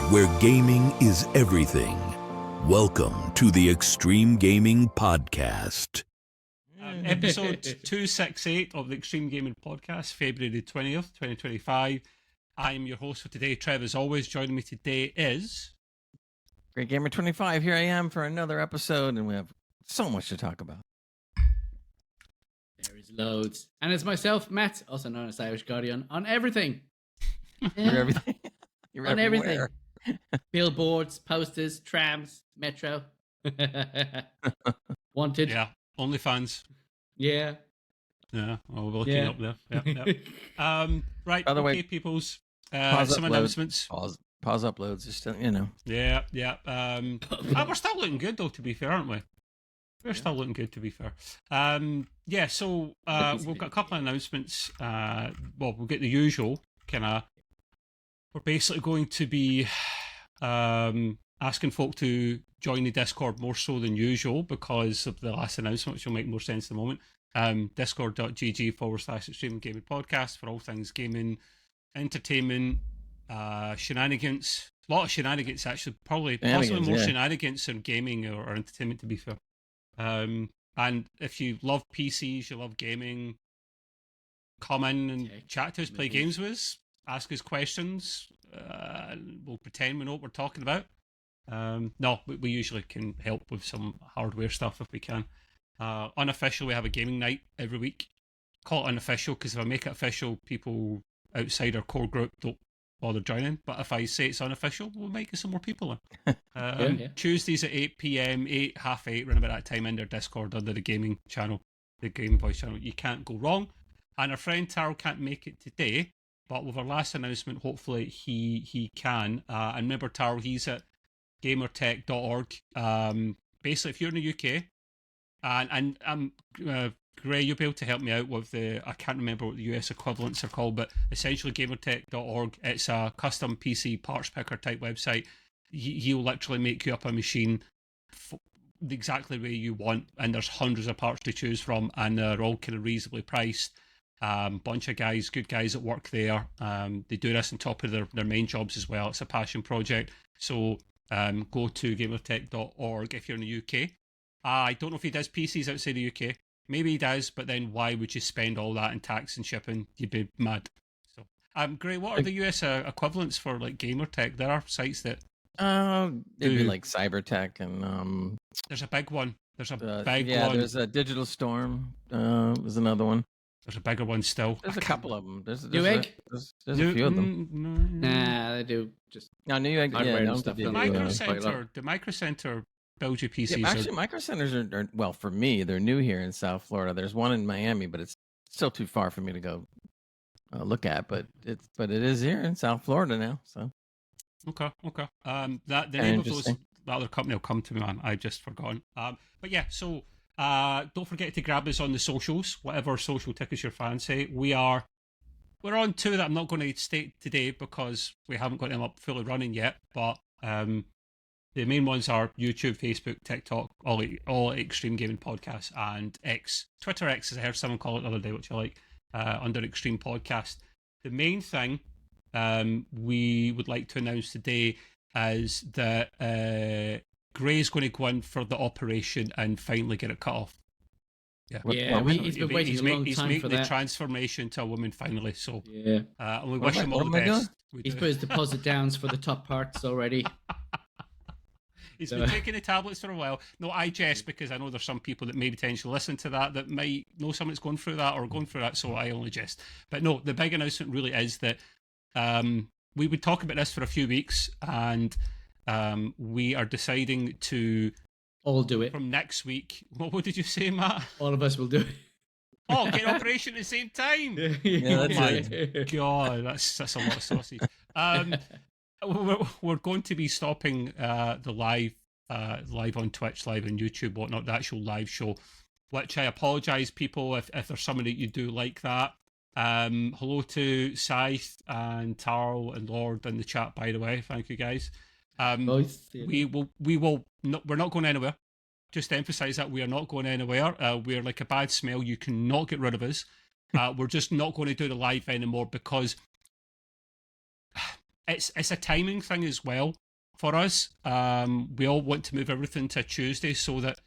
where gaming is everything. Welcome to the Extreme Gaming Podcast. Episode 268 of the Extreme Gaming Podcast, February 20th, 2025. I am your host for today, Trev. As always, joining me today is... Great Gamer 25. Here I am for another episode, and we have so much to talk about. There is loads. And it's myself, Matt, also known as Irish Guardian, on everything. You're everything. You're on everywhere. everything. Billboards, posters, trams, metro. Wanted. Yeah, OnlyFans. Yeah. Yeah, well, we're looking up there. Yeah. Right, By the way, peoples. pause Some uploads. announcements. Pause uploads, just, Yeah. We're still looking good, though, to be fair, aren't we? We're still looking good, to be fair. So we've got a couple of announcements. We'll get the usual kind of... We're basically going to be asking folk to join the Discord more so than usual because of the last announcement, which will make more sense in a moment. Discord.gg/Extreme Gaming Podcast for all things gaming, entertainment, shenanigans. A lot of shenanigans, actually. Possibly more shenanigans than gaming or entertainment, to be fair. And if you love PCs, you love gaming, come in and chat to us, play games with us. Ask us questions. We'll pretend we know what we're talking about. No, we usually can help with some hardware stuff if we can. Unofficial, we have a gaming night every week. Call it unofficial because if I make it official, people outside our core group don't bother joining. But if I say it's unofficial, we'll make it some more people in. Tuesdays at 8 p.m, 8:30, around about that time in their Discord under the gaming channel, the Gaming Voice channel. You can't go wrong. And our friend Taro can't make it today. But with our last announcement, hopefully he can. And remember, Taro, he's at gamertech.org. Basically, if you're in the UK, and Gray, you'll be able to help me out with I can't remember what the US equivalents are called, but essentially gamertech.org. It's a custom PC parts picker type website. He'll literally make you up a machine exactly the way you want, and there's hundreds of parts to choose from, and they're all kind of reasonably priced. Bunch of guys, good guys that work there. They do this on top of their main jobs as well. It's a passion project. So go to gamertech.org if you're in the UK. I don't know if he does PCs outside the UK. Maybe he does, but then why would you spend all that in tax and shipping? You'd be mad. So, Gray, what are the US equivalents for like Gamertech? There are sites that it'd be like Cybertech and there's a big one. There's a big one. Yeah, there's a Digital Storm. There's another one. There's a bigger one still. There's a couple of them. There's Newegg? There's a few of them. Nah, they do just... No, Newegg, hardware stuff. The Micro Center builds your PCs. Yeah, actually, Micro Centers are, well, for me, they're new here in South Florida. There's one in Miami, but it's still too far for me to go look at. But it is here in South Florida now. So okay. The name of that other company will come to me, man. I just forgotten. But yeah, so don't forget to grab us on the socials, whatever social tickets your fancy. We're on two that I'm not going to state today because we haven't got them up fully running yet. But the main ones are YouTube, Facebook, TikTok, all Extreme Gaming Podcasts, and X. Twitter X, as I heard someone call it the other day, which I like, under Extreme Podcast. The main thing we would like to announce today is that Gray's going to go in for the operation and finally get it cut off. He's been waiting a long time for that. He's making the transformation to a woman finally, so and we What wish him all the am I best. He's put his deposit downs for the top parts already. He's been taking the tablets for a while. No, I jest because I know there's some people that may potentially listen to that might know someone that's going through that or going through that, so I only jest. But no, the big announcement really is that we would talk about this for a few weeks, and we are deciding to all do it from next week. What did you say, Matt? All of us will do it. Oh, get an operation at the same time. Yeah, that's my God, that's a lot of sausage. We're going to be stopping the live on Twitch, live on YouTube, whatnot, the actual live show, which I apologise, people, if there's somebody that you do like that. Hello to Scythe and Tarl and Lord in the chat, by the way. Thank you, guys. We will not, we're not going anywhere. Just to emphasise that we are not going anywhere. We're like a bad smell. You cannot get rid of us. We're just not going to do the live anymore because it's a timing thing as well for us. We all want to move everything to a Tuesday so that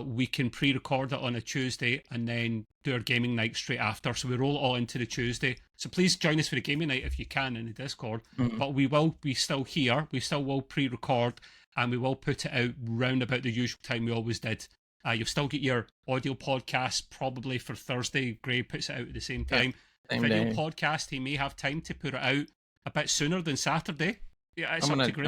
we can pre-record it on a Tuesday and then do our gaming night straight after. So we roll it all into the Tuesday. So please join us for the gaming night if you can in the Discord. But we will be still here. We still will pre-record and we will put it out round about the usual time we always did. You'll still get your audio podcast probably for Thursday. Gray puts it out at the same time. Same Video day. podcast, he may have time to put it out a bit sooner than Saturday. Yeah, it's I'm up to Gray.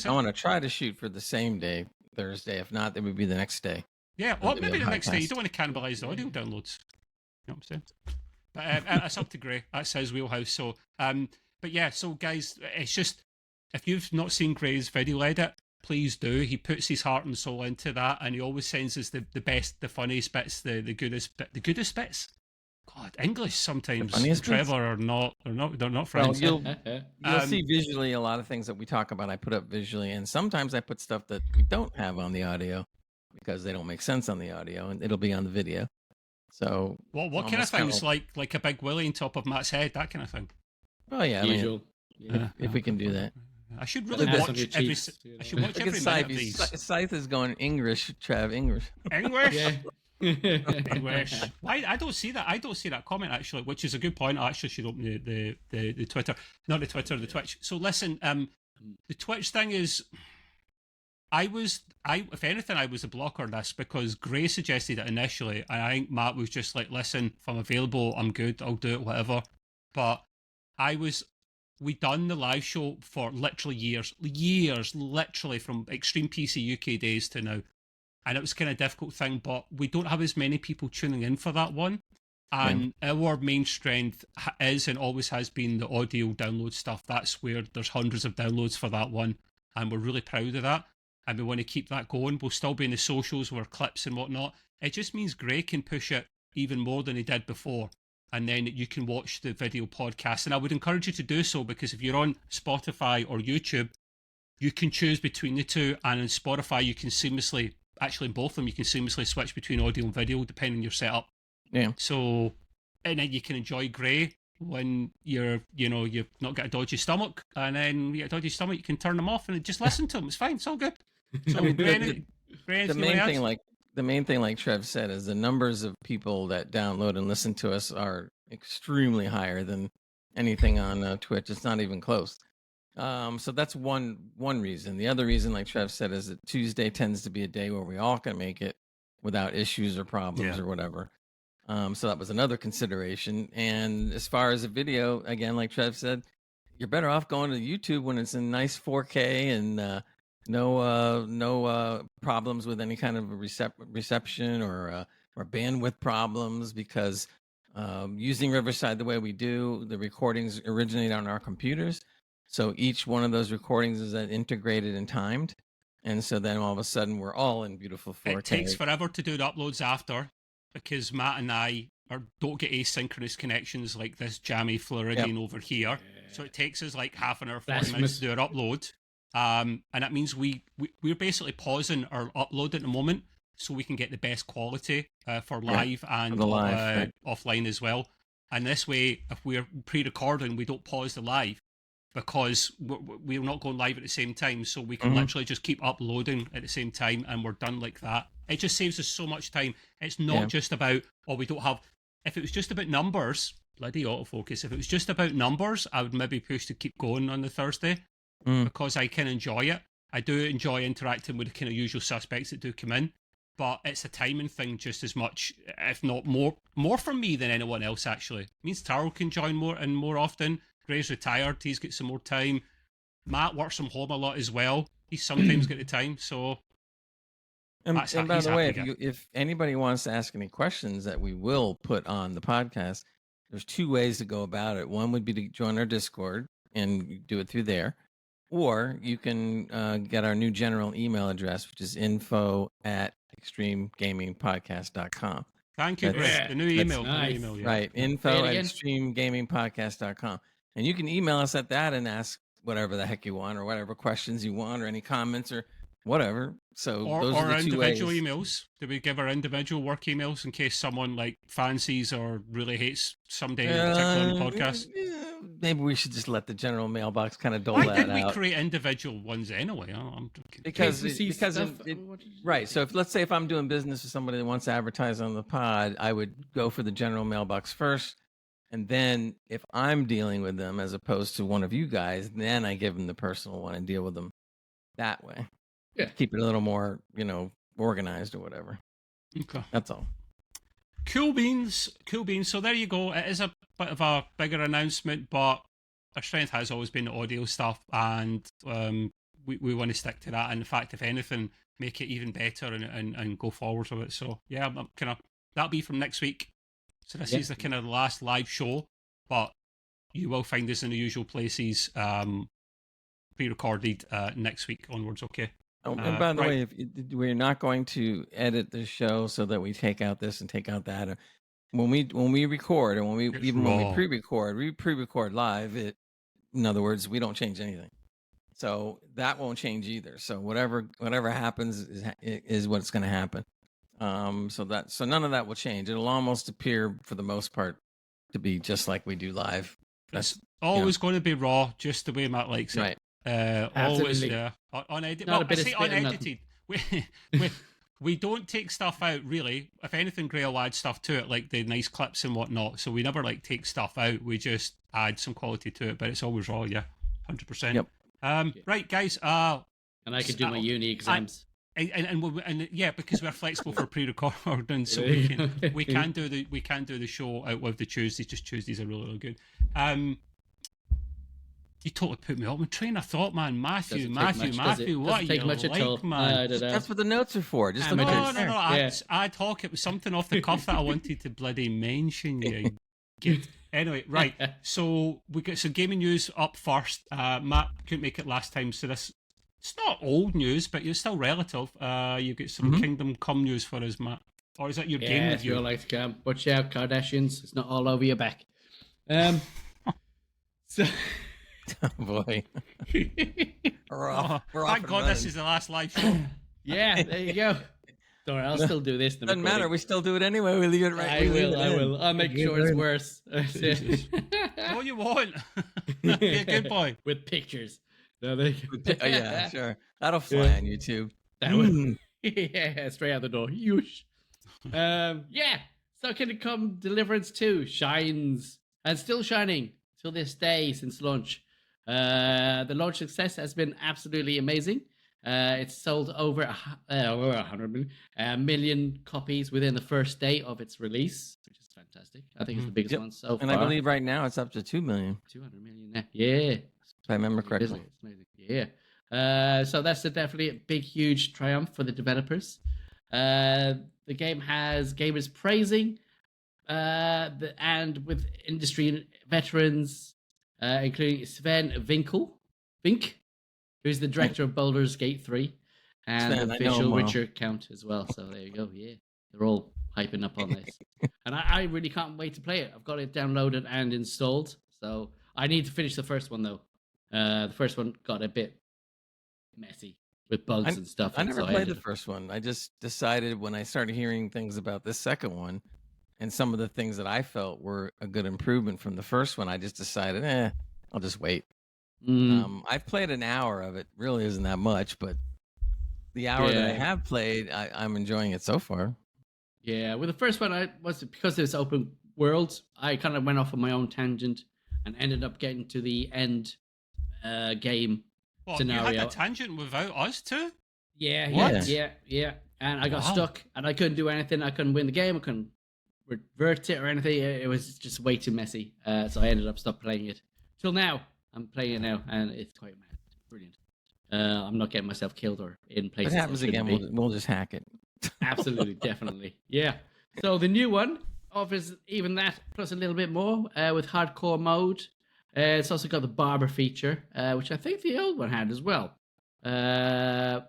gonna try to shoot for the same day, Thursday. If not, it would be the next day. Yeah, or maybe the next day. You don't want to cannibalise the audio downloads. You know what I'm saying? But it's up to Gray. That's his wheelhouse. So, but yeah, so guys, it's just, if you've not seen Gray's video edit, please do. He puts his heart and soul into that, and he always sends us the best, the funniest bits, the goodest bits. God, English sometimes, Trevor, they're not friends. Well, you'll see visually a lot of things that we talk about. I put up visually, and sometimes I put stuff that we don't have on the audio because they don't make sense on the audio, and it'll be on the video. So, what kind of things like a big willy on top of Matt's head, that kind of thing? Oh yeah, usual. If we can do that. I should really watch every. I should watch every minute of these. Scythe is going English, Trav. English. Yeah. English. Why? I don't see that. I don't see that comment actually, which is a good point. I actually should open the Twitter, not the Twitter, the Twitch. So listen, the Twitch thing is, if anything, I was a blocker on this because Gray suggested it initially, and I think Matt was just like, listen, if I'm available, I'm good, I'll do it, whatever. But we done the live show for literally years, literally from Extreme PC UK days to now. And it was kind of a difficult thing, but we don't have as many people tuning in for that one. And our main strength is and always has been the audio download stuff. That's where there's hundreds of downloads for that one. And we're really proud of that. And we want to keep that going. We'll still be in the socials with our clips and whatnot. It just means Gray can push it even more than he did before. And then you can watch the video podcast. And I would encourage you to do so because if you're on Spotify or YouTube, you can choose between the two. And on Spotify, you can seamlessly, actually in both of them, you can seamlessly switch between audio and video depending on your setup. Yeah. So, and then you can enjoy Gray when you've not got a dodgy stomach. And then you get a dodgy stomach, you can turn them off and just listen to them. It's fine. It's all good. So, the main thing, like Trev said, is the numbers of people that download and listen to us are extremely higher than anything on Twitch. It's not even close. So that's one reason. The other reason, like Trev said, is that Tuesday tends to be a day where we all can make it without issues or problems or whatever. So that was another consideration. And as far as a video, again, like Trev said, you're better off going to YouTube when it's in nice 4K and no problems with any kind of reception or bandwidth problems because using Riverside the way we do, the recordings originate on our computers. So each one of those recordings is then integrated and timed. And so then all of a sudden we're all in beautiful 4K. It takes forever to do the uploads after because Matt and I don't get asynchronous connections like this jammy Floridian over here. So it takes us like half an hour, 40 minutes to do our upload. And that means we're basically pausing our upload at the moment so we can get the best quality for live and offline as well. And this way, if we're pre-recording, we don't pause the live because we're not going live at the same time. So we can literally just keep uploading at the same time and we're done like that. It just saves us so much time. It's not just about, we don't have... If it was just about numbers, bloody autofocus, if it was just about numbers, I would maybe push to keep going on the Thursday. Because I can enjoy it. I do enjoy interacting with the kind of usual suspects that do come in, but it's a timing thing just as much, if not more for me than anyone else actually. It means Taro can join more often. Gray's retired, he's got some more time. Matt works from home a lot as well. He's sometimes got the time, so... And by the way, if anybody wants to ask any questions that we will put on the podcast, there's two ways to go about it. One would be to join our Discord and do it through there. Or you can get our new general email address, which is info@extremegamingpodcast.com. Thank you, Greg. The new email. Nice. Right, info@extremegamingpodcast.com. And you can email us at that and ask whatever the heck you want or whatever questions you want or any comments or whatever. So those are the two individual ways. emails. Do we give our individual work emails in case someone like fancies or really hates someday in particular on the podcast? maybe we should just let the general mailbox kind of dole Why that did we out. create individual ones anyway? I'm Because stuff, right. So let's say if I'm doing business with somebody that wants to advertise on the pod, I would go for the general mailbox first, and then if I'm dealing with them as opposed to one of you guys, then I give them the personal one and deal with them that way. Yeah. Keep it a little more, organized or whatever. Okay. That's all. Cool beans. So there you go. It is a bit of a bigger announcement, but our strength has always been the audio stuff, and we want to stick to that. And in fact, if anything, make it even better and go forward with it. So yeah, I'm kind of that'll be from next week. So this is the kind of last live show, but you will find us in the usual places, pre-recorded next week onwards. Okay. Oh, and by the way, we're not going to edit the show so that we take out this and take out that. Or when we record, and when we pre-record live. In other words, we don't change anything, so that won't change either. So whatever happens is what's going to happen. So none of that will change. It'll almost appear, for the most part, to be just like we do live. That's always going to be raw, just the way Matt likes it. Right. Always, yeah. Unedited. Well, I say unedited. We don't take stuff out, really. If anything, Gray will add stuff to it, like the nice clips and whatnot. So we never take stuff out. We just add some quality to it, but it's always raw, yeah, 100%. Yep. Right, guys. And I could do my uni exams. And yeah, because we're flexible for pre-recording, so we can do the show out with the Tuesdays. Just Tuesdays are really good. You totally put me up. I'm train of thought, man. Matthew. What you like, man? That's what the notes are for. Just no. Ad hoc. It was something off the cuff that I wanted to bloody mention. You. Anyway, right. So we got some gaming news up first. Matt couldn't make it last time, so this it's not old news, but it's still relative. You get some Kingdom Come news for us, Matt. Or is that your game review? You're like, watch out, Kardashians. It's not all over your back. So. Oh boy. We're off. Thank God this is the last live show. Yeah, there you go. Don't worry, I'll still do this. Doesn't matter. We still do it anyway. We leave it right. I will. I'll make sure it's worse. What you want? Be a good boy. With pictures. Yeah, sure. That'll fly on YouTube. That would. Yeah, straight out the door. Yush. Yeah. So Kingdom Come Deliverance 2 shines and still shining till this day since launch. The launch success has been absolutely amazing. It's sold over 100 million copies within the first day of its release, which is fantastic. I think it's the biggest one so far. And I believe right now it's up to 2 million. 200 million. Yeah. If I remember correctly. It's amazing. Yeah. So that's definitely a big, huge triumph for the developers. The game has gamers praising, and with industry veterans, including Sven Vink, who's the director of Baldur's Gate 3, and Sven, the official Witcher count as well. So there you go. Yeah, they're all hyping up on this, and I really can't wait to play it. I've got it downloaded and installed, so I need to finish the first one though. The first one got a bit messy with bugs and stuff. I never played the first one. I just decided when I started hearing things about this second one and some of the things that I felt were a good improvement from the first one, I just decided, I'll just wait. I've played an hour of it. Really isn't that much, but the hour that I have played, I'm enjoying it so far. Yeah, with the first one, because it's open world, I kind of went off on my own tangent and ended up getting to the end game scenario. You had a tangent without us too? Yeah, what? Yeah. And I got stuck, and I couldn't do anything. I couldn't win the game. I couldn't revert it or anything. It was just way too messy. So I ended up stopped playing it. Till now, I'm playing it now, and it's quite mad. Brilliant. I'm not getting myself killed or in places. If it happens again, we'll just hack it. Absolutely, definitely. Yeah. So the new one offers even that plus a little bit more with hardcore mode. It's also got the barber feature, which I think the old one had as well. Yeah.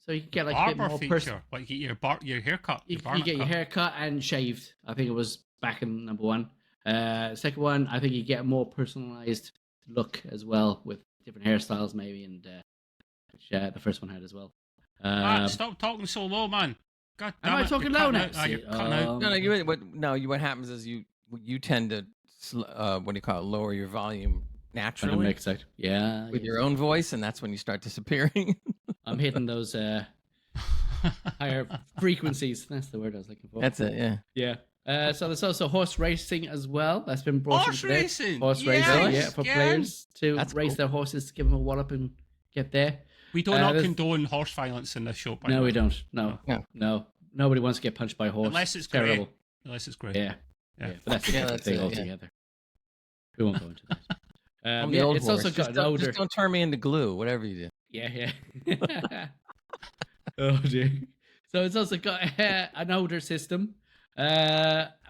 So you can get like barber a bit more feature, like get your haircut. You get your haircut and shaved. I think it was back in number one. Second one, I think you get a more personalized look as well with different hairstyles, maybe, and which the first one had as well. Stop talking so low, man. God damn am I talking low now? You're cutting out. No, what happens is you tend to what do you call it? Lower your volume naturally Mix it. Yeah. with your own voice, and that's when you start disappearing. I'm hitting those higher frequencies. That's the word I was looking for. That's it. Yeah. Yeah. So there's also horse racing as well. That's been brought Horse in today. racing. Horse Yes, racing, yeah, for yeah. players to That's race cool. their horses, to give them a wallop and get there. We do not there's- condone horse violence in this show. By the No, way. we don't. No. Nobody wants to get punched by a horse. Unless it's terrible. great. Unless it's great. Yeah. Yeah. But that's a Yeah, different that's thing it, yeah. altogether. We won't go into that. I'm the Yeah, old it's horse. also got Just an don't, odor. just don't turn me into glue, whatever you do. Yeah. Oh dear. So it's also got an odor system,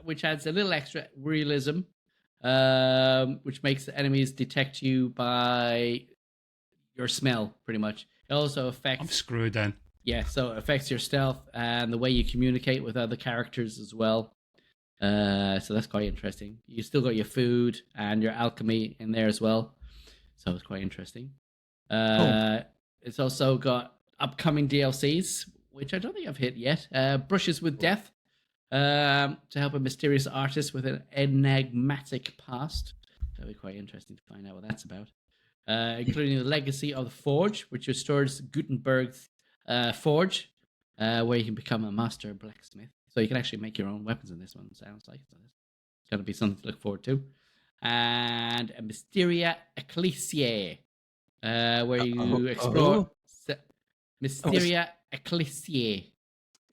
which adds a little extra realism, which makes the enemies detect you by your smell, pretty much. It also I'm affects, screwed then. yeah, so it affects your stealth and the way you communicate with other characters as well. So that's quite interesting. You still got your food and your alchemy in there as well. So it's quite interesting. It's also got upcoming DLCs, which I don't think I've hit yet. Brushes with Death, to help a mysterious artist with an enigmatic past. That'll be quite interesting to find out what that's about. Including the Legacy of the Forge, which restores Gutenberg's forge, where you can become a master blacksmith. So you can actually make your own weapons in this one, sounds like. So it's going to be something to look forward to. And a Mysteria Ecclesiae, where you explore... Mysteria Ecclesiae.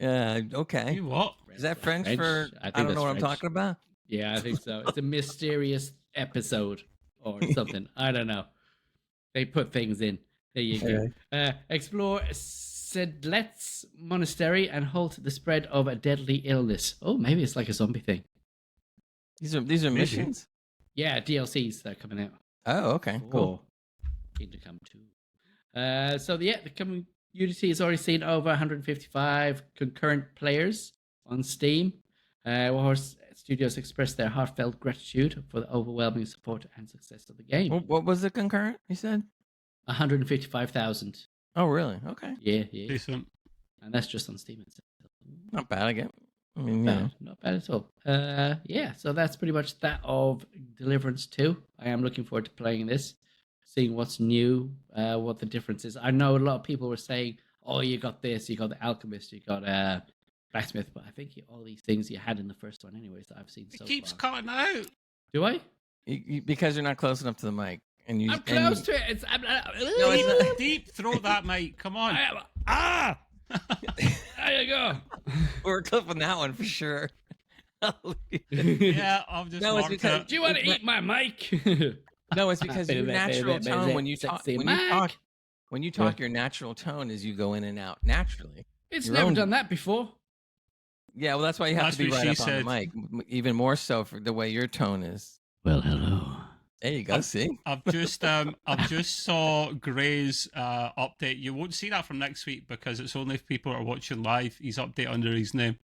Okay. You what? Is that French for? I don't know what I'm talking about. Yeah, I think so. It's a mysterious episode or something. I don't know. They put things in. There you go. Explore Sedlet's monastery and halt the spread of a deadly illness. Oh, maybe it's like a zombie thing. These are missions. Yeah, DLCs that are coming out. Oh, okay, cool. Kingdom Come 2. So the community has already seen over 155 concurrent players on Steam. Warhorse Studios expressed their heartfelt gratitude for the overwhelming support and success of the game. What was the concurrent? You said 155,000. Oh, really? Okay. Yeah. Decent. And that's just on Steam itself. Not bad. I mean, Not bad at all. Yeah, so that's pretty much that of Deliverance 2. I am looking forward to playing this, seeing what's new, what the difference is. I know a lot of people were saying, oh, you got this, you got the Alchemist, you got Blacksmith, but I think all these things you had in the first one anyways that I've seen so It keeps far. cutting out. Do I? because you're not close enough to the mic, and you. I'm close to it. No, it's not. Deep throat that mic. Come on. There you go. We're clipping that one for sure. Yeah, I've just No, it's marked because- it. Do you want to eat my mic? No, it's because your natural tone when you talk, your natural tone is you go in and out naturally. It's Your never own- done that before. Yeah, well, that's why you have That's to be what right she up on the said. mic, even more so for the way your tone is. Well, hello. There you go. See, I've just saw Gray's update. You won't see that from next week because it's only if people are watching live. He's update under his name.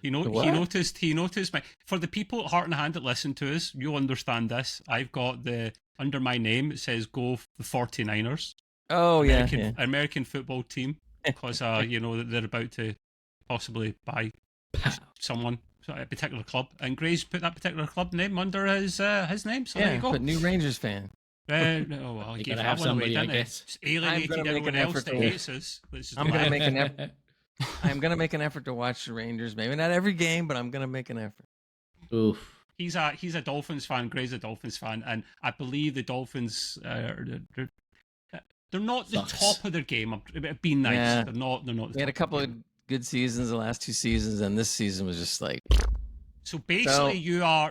He noticed my for the at Heart and Hand that listen to us. You'll understand this. I've got under my name. It says "Go the 49ers." oh American football team because that they're about to possibly buy someone. A particular club, and Gray's put that particular club name under his name. So there you go. But new Rangers fan. Oh well, I You gave gotta that have one away, somebody, I didn't I? guess. Just alienated I'm gonna make everyone an else effort that to- hates us. I'm gonna make an effort. I'm gonna make an effort to watch the Rangers. Maybe not every game, but I'm gonna make an effort. Oof. He's a Dolphins fan. Gray's a Dolphins fan, and I believe the Dolphins they're not the Sucks. top of their game. It'd be nice. Yeah. They're not. The We had a top couple their of game. good seasons the last 2 seasons, and this season was just like So basically, you are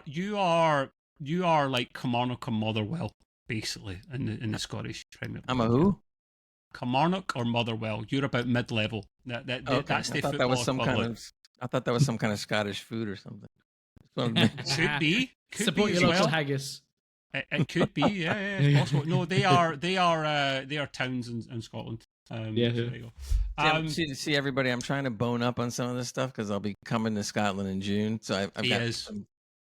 like Kilmarnock or Motherwell, basically in the Scottish Premier League. I'm a who? Kilmarnock or Motherwell. You're about mid-level. That's the I thought football that was some equivalent. I thought that was some kind of Scottish food or something. Could be. Could Support be your as local well. haggis. It could be. Yeah, it's possible. No, they are towns in Scotland. Yeah. So there you go. see everybody. I'm trying to bone up on some of this stuff because I'll be coming to Scotland in June. So I've got.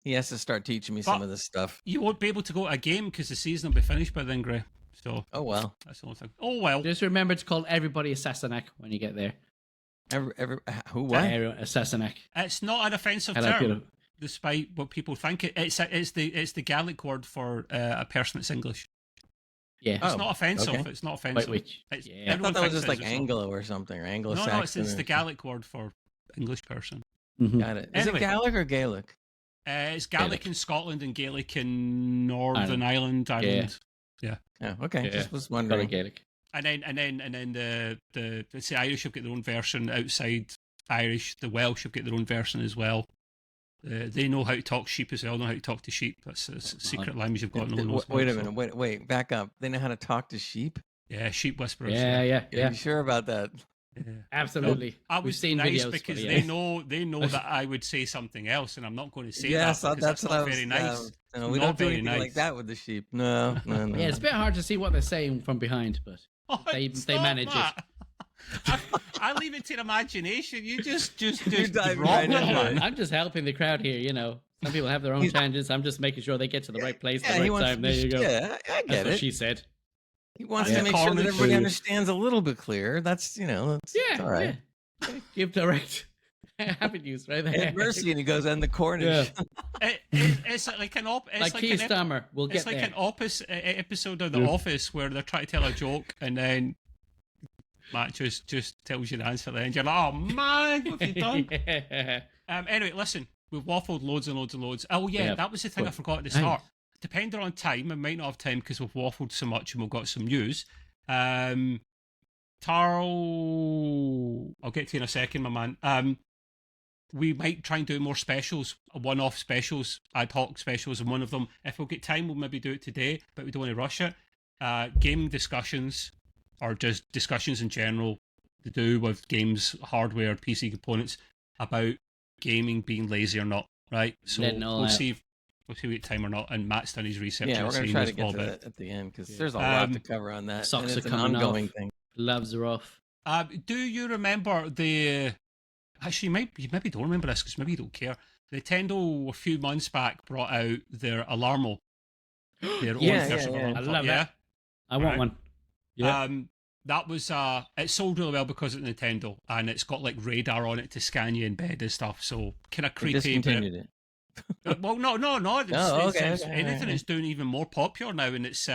He has to start teaching me some of this stuff. You won't be able to go to a game because the season will be finished by then, Gray. So. Oh well. That's the only thing. Oh well. Just remember to call everybody a Sassenach when you get there. Who what? A Sassenach. It's not an offensive I like term. it. despite what people think. It's the Gaelic word for a person that's English. Yeah. It's not offensive. okay. It's not offensive. Which? I Everyone thought that was thinks just like it's not. Anglo or something, or Anglo-Saxon. No, it's the Gaelic word for English person. Mhm. Got it. Is Anyway. it Gaelic or Gaelic? It's Gaelic in Scotland and Gaelic in Northern Ireland. Oh, okay. Yeah. Just was Got a wondering. Gaelic. And then the let's say Irish have got their own version outside Irish. The Welsh have got their own version as well. They know how to talk sheep as well. Know how to talk to sheep. That's a secret language you've got. No one knows Wait a about, minute. Wait. Back up. They know how to talk to sheep. Yeah, sheep whisperers. Yeah. Are you sure about that? Yeah. Absolutely. I We've was seen nice videos because for they know that I would say something else, and I'm not going to say Yes, that because that's that's what I not was. very nice. No, we Not don't do very anything nice. like that with the sheep. No. Yeah, it's a bit hard to see what they're saying from behind, but Oh, they stop manage that. I leave it to your imagination. You just dive drop right it, into man. it. I'm just helping the crowd here. You know, some people have their own tangents. I'm just making sure they get to the right place at the right time. There you go. Yeah, I That's get what it. she said. He wants Yeah. to make sure that Cornish. everybody understands a little bit clearer. That's that's Yeah, all right. yeah. Give direct avenues right there. Ed Mercy, and he goes, and the Cornish. It's like an like Keith Stammer. We'll get It's like there. an opposite episode of The Office where they're trying to tell a joke and then Matt just tells you the answer at the end. You're like, oh man, what have you done? Yeah. Anyway, listen, we've waffled loads and loads and loads. Oh yeah, Yeah. that was the thing I forgot at the Nice. start. Depending on time, I might not have time because we've waffled so much and we've got some news. Tarl, I'll get to you in a second, my man. We might try and do more specials, one-off specials, ad hoc specials, and one of them, if we'll get time, we'll maybe do it today, but we don't want to rush it. Gaming discussions, or just discussions in general, to do with games, hardware, PC components, about gaming being lazy or not, right? So Letting all we'll out. see if we get time or not, and Matt's done his research. Yeah, and we're going to seen try this to get all to bit. that at the end because there's a lot to cover on that. Socks and it's are an coming ongoing off. thing. Gloves are off. Do you remember the... Actually, you maybe don't remember this because maybe you don't care. Nintendo, a few months back, brought out their Alarmo. Their Yeah, own version yeah, of yeah. Alarmo I clock. love Yeah. that. I want Right. one. Yeah. That was it sold really well because it's Nintendo and it's got like radar on it to scan you in bed and stuff. So kind of They creepy. discontinued it. Well, no. It's, Oh, it's, okay, it's okay, anything alright. is doing even more popular now, and it's you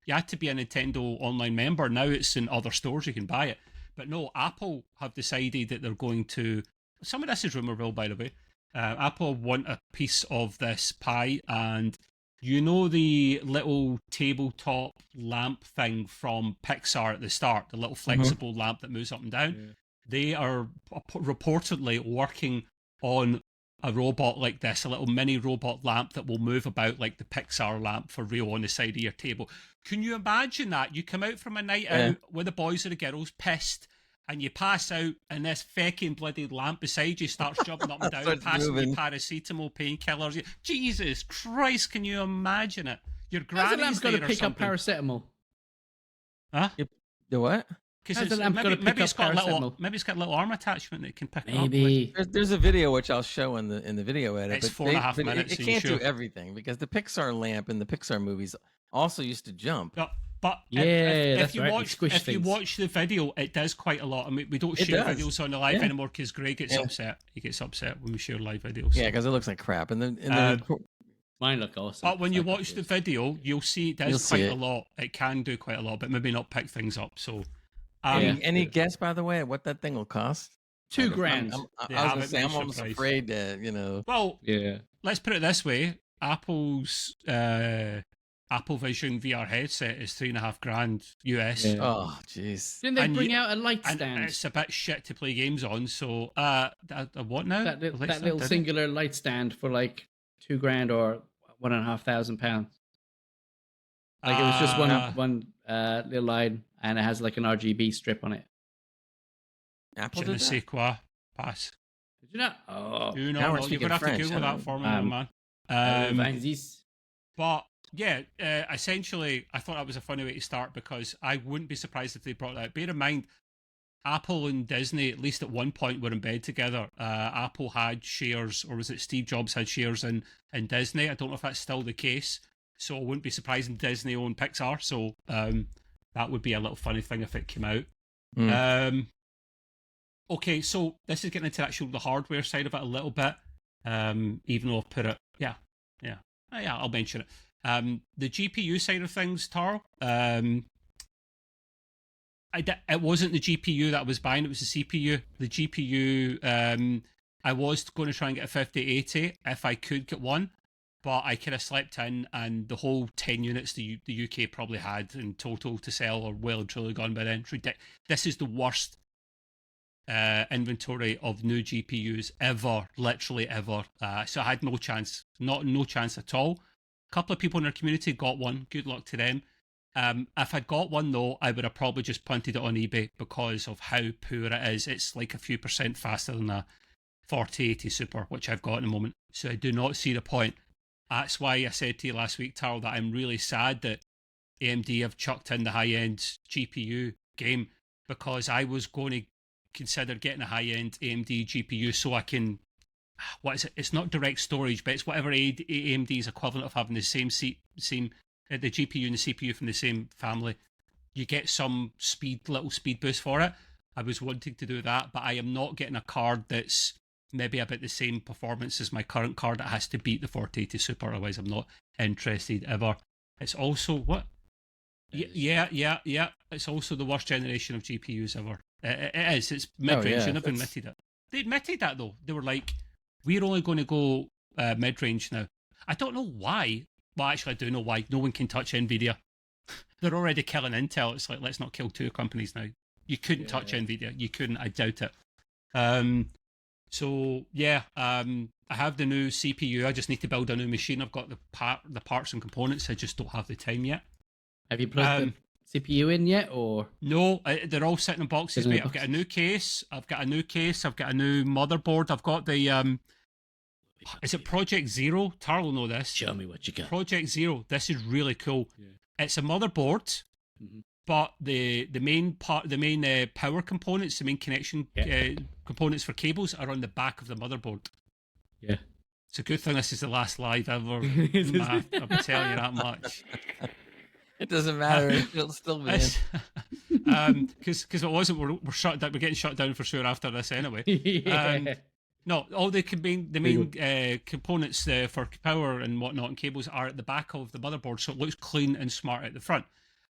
had to be a Nintendo online member. Now it's in other stores you can buy it. But no, Apple have decided that they're going to. Some of this is rumorville, by the way. Apple want a piece of this pie, and you know the little tabletop lamp thing from Pixar at the start, the little flexible lamp that moves up and down. Yeah. They are reportedly working on a robot like this, a little mini robot lamp that will move about like the Pixar lamp for real on the side of your table. Can you imagine that? You come out from a night out with the boys or the girls pissed, and you pass out, and this fecking bloody lamp beside you starts jumping up and down, Starts passing you moving. paracetamol, painkillers. Jesus Christ, can you imagine it? Your How's the granny's lamp's going there to or pick up something. paracetamol? Huh? The what? Because How's the lamp gonna pick it's up got a little, paracetamol? maybe it's got a little arm attachment that can pick it up. Maybe. There's a video which I'll show in the video edit. It's but 4.5 but minutes, It are you can't sure? do everything because the Pixar lamp in the Pixar movies also used to jump. But Yeah, if that's you right, you watch squish if you things. watch the video, it does quite a lot. I mean, we don't It share does. videos on the live Yeah. anymore because Greg gets Yeah. upset. He gets upset when we share live videos. Yeah, because it looks like crap. And then Mine look awesome. But when you It's like watch the this. video, you'll see it You'll does see quite it. a lot. It can do quite a lot, but maybe not pick things up. So, any guess, by the way, what that thing will cost? $2,000. I They was going haven't to say, I'm mentioned almost price. afraid to, well, Yeah. let's put it this way: Apple's Apple Vision VR headset is $3,500 US. Yeah. Oh, jeez. Didn't they And bring you- out a light And stand? it's a bit shit to play games on. So, what now? That, A light that stand, little did it? singular light stand for like $2,000 or £1,500. Like it was just one little line, and it has like an RGB strip on it. Apple Je did ne sais that? quoi. Pass. Did you know? Oh, You know, Now we're you're speaking gonna have French, to Google huh? that for me, Um, man. Vanzis. But yeah, essentially, I thought that was a funny way to start because I wouldn't be surprised if they brought that. Bear in mind, Apple and Disney, at least at one point, were in bed together. Apple had shares, or was it Steve Jobs had shares in Disney? I don't know if that's still the case. So I wouldn't be surprised if Disney owned Pixar. So that would be a little funny thing if it came out. Okay, so this is getting into the hardware side of it a little bit. Even though I've put it, yeah, I'll mention it. The GPU side of things, Tar, it wasn't the GPU that I was buying, it was the CPU. The GPU, I was going to try and get a 5080 if I could get one, but I kind of slept in, and the whole 10 units the UK probably had in total to sell are well and truly gone by then. This is the worst inventory of new GPUs ever, literally ever. So I had no chance, no chance at all. A couple of people in our community got one. Good luck to them. If I'd got one though, I would have probably just punted it on eBay because of how poor it is. It's like a few percent faster than a 4080 Super, which I've got at the moment. So I do not see the point. That's why I said to you last week, Tarl, that I'm really sad that AMD have chucked in the high-end GPU game, because I was going to consider getting a high-end AMD GPU so I can, what is it? It's not direct storage, but it's whatever AMD's equivalent of having the same the GPU and the CPU from the same family. You get some little speed boost for it. I was wanting to do that, but I am not getting a card that's maybe about the same performance as my current card. That has to beat the 4080 Super, otherwise I'm not interested ever. It's also what? Yeah. It's also the worst generation of GPUs ever. It is. It's mid-range. They never admitted it. They admitted that though. They were like, we're only going to go mid-range now. I don't know why. Well, actually, I do know why. No one can touch Nvidia. They're already killing Intel. It's like, let's not kill two companies now. You couldn't touch Nvidia. You couldn't. I doubt it. So yeah, I have the new CPU. I just need to build a new machine. I've got the parts and components. I just don't have the time yet. Have you plugged the CPU in yet, or no? They're all sitting in boxes, mate. I've got a new case. I've got a new motherboard. I've got the is it Project Zero? Tar will know this. Show me what you got. Project Zero. This is really cool. Yeah. It's a motherboard, but the main power components, the main connection components for cables are on the back of the motherboard. Yeah. It's a good thing this is the last live ever. I'll tell you that much. It doesn't matter. It'll still be in. Because it wasn't. We're shut down. We're getting shut down for sure after this anyway. No, all the main components for power and whatnot and cables are at the back of the motherboard, so it looks clean and smart at the front.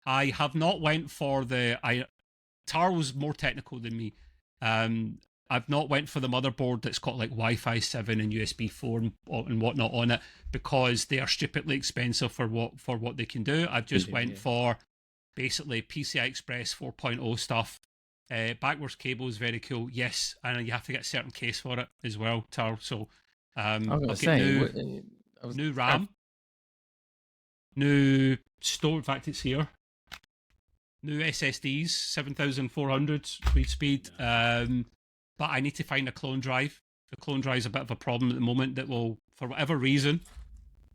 I have not went for Tar was more technical than me. I've not went for the motherboard that's got like Wi-Fi 7 and USB 4 and whatnot on it, because they are stupidly expensive for what they can do. I've just went for basically PCI Express 4.0 stuff. Backwards cable is very cool, yes, and you have to get a certain case for it as well, Tar. So I've got new RAM, new store. In fact, it's here. New SSDs, 7400 read speed. But I need to find a clone drive. The clone drive is a bit of a problem at the moment. That will, for whatever reason,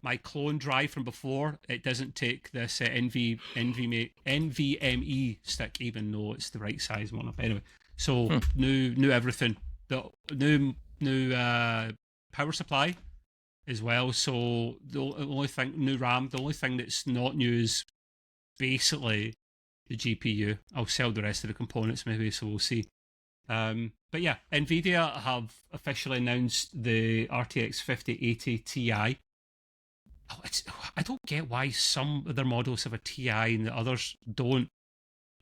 my clone drive from before, it doesn't take this NVMe stick, even though it's the right size one. Anyway, so new everything. The new power supply as well. So the only thing, new RAM. The only thing that's not new is basically the GPU. I'll sell the rest of the components maybe, so we'll see. But yeah, Nvidia have officially announced the RTX 5080 Ti. I don't get why some of their models have a Ti and the others don't.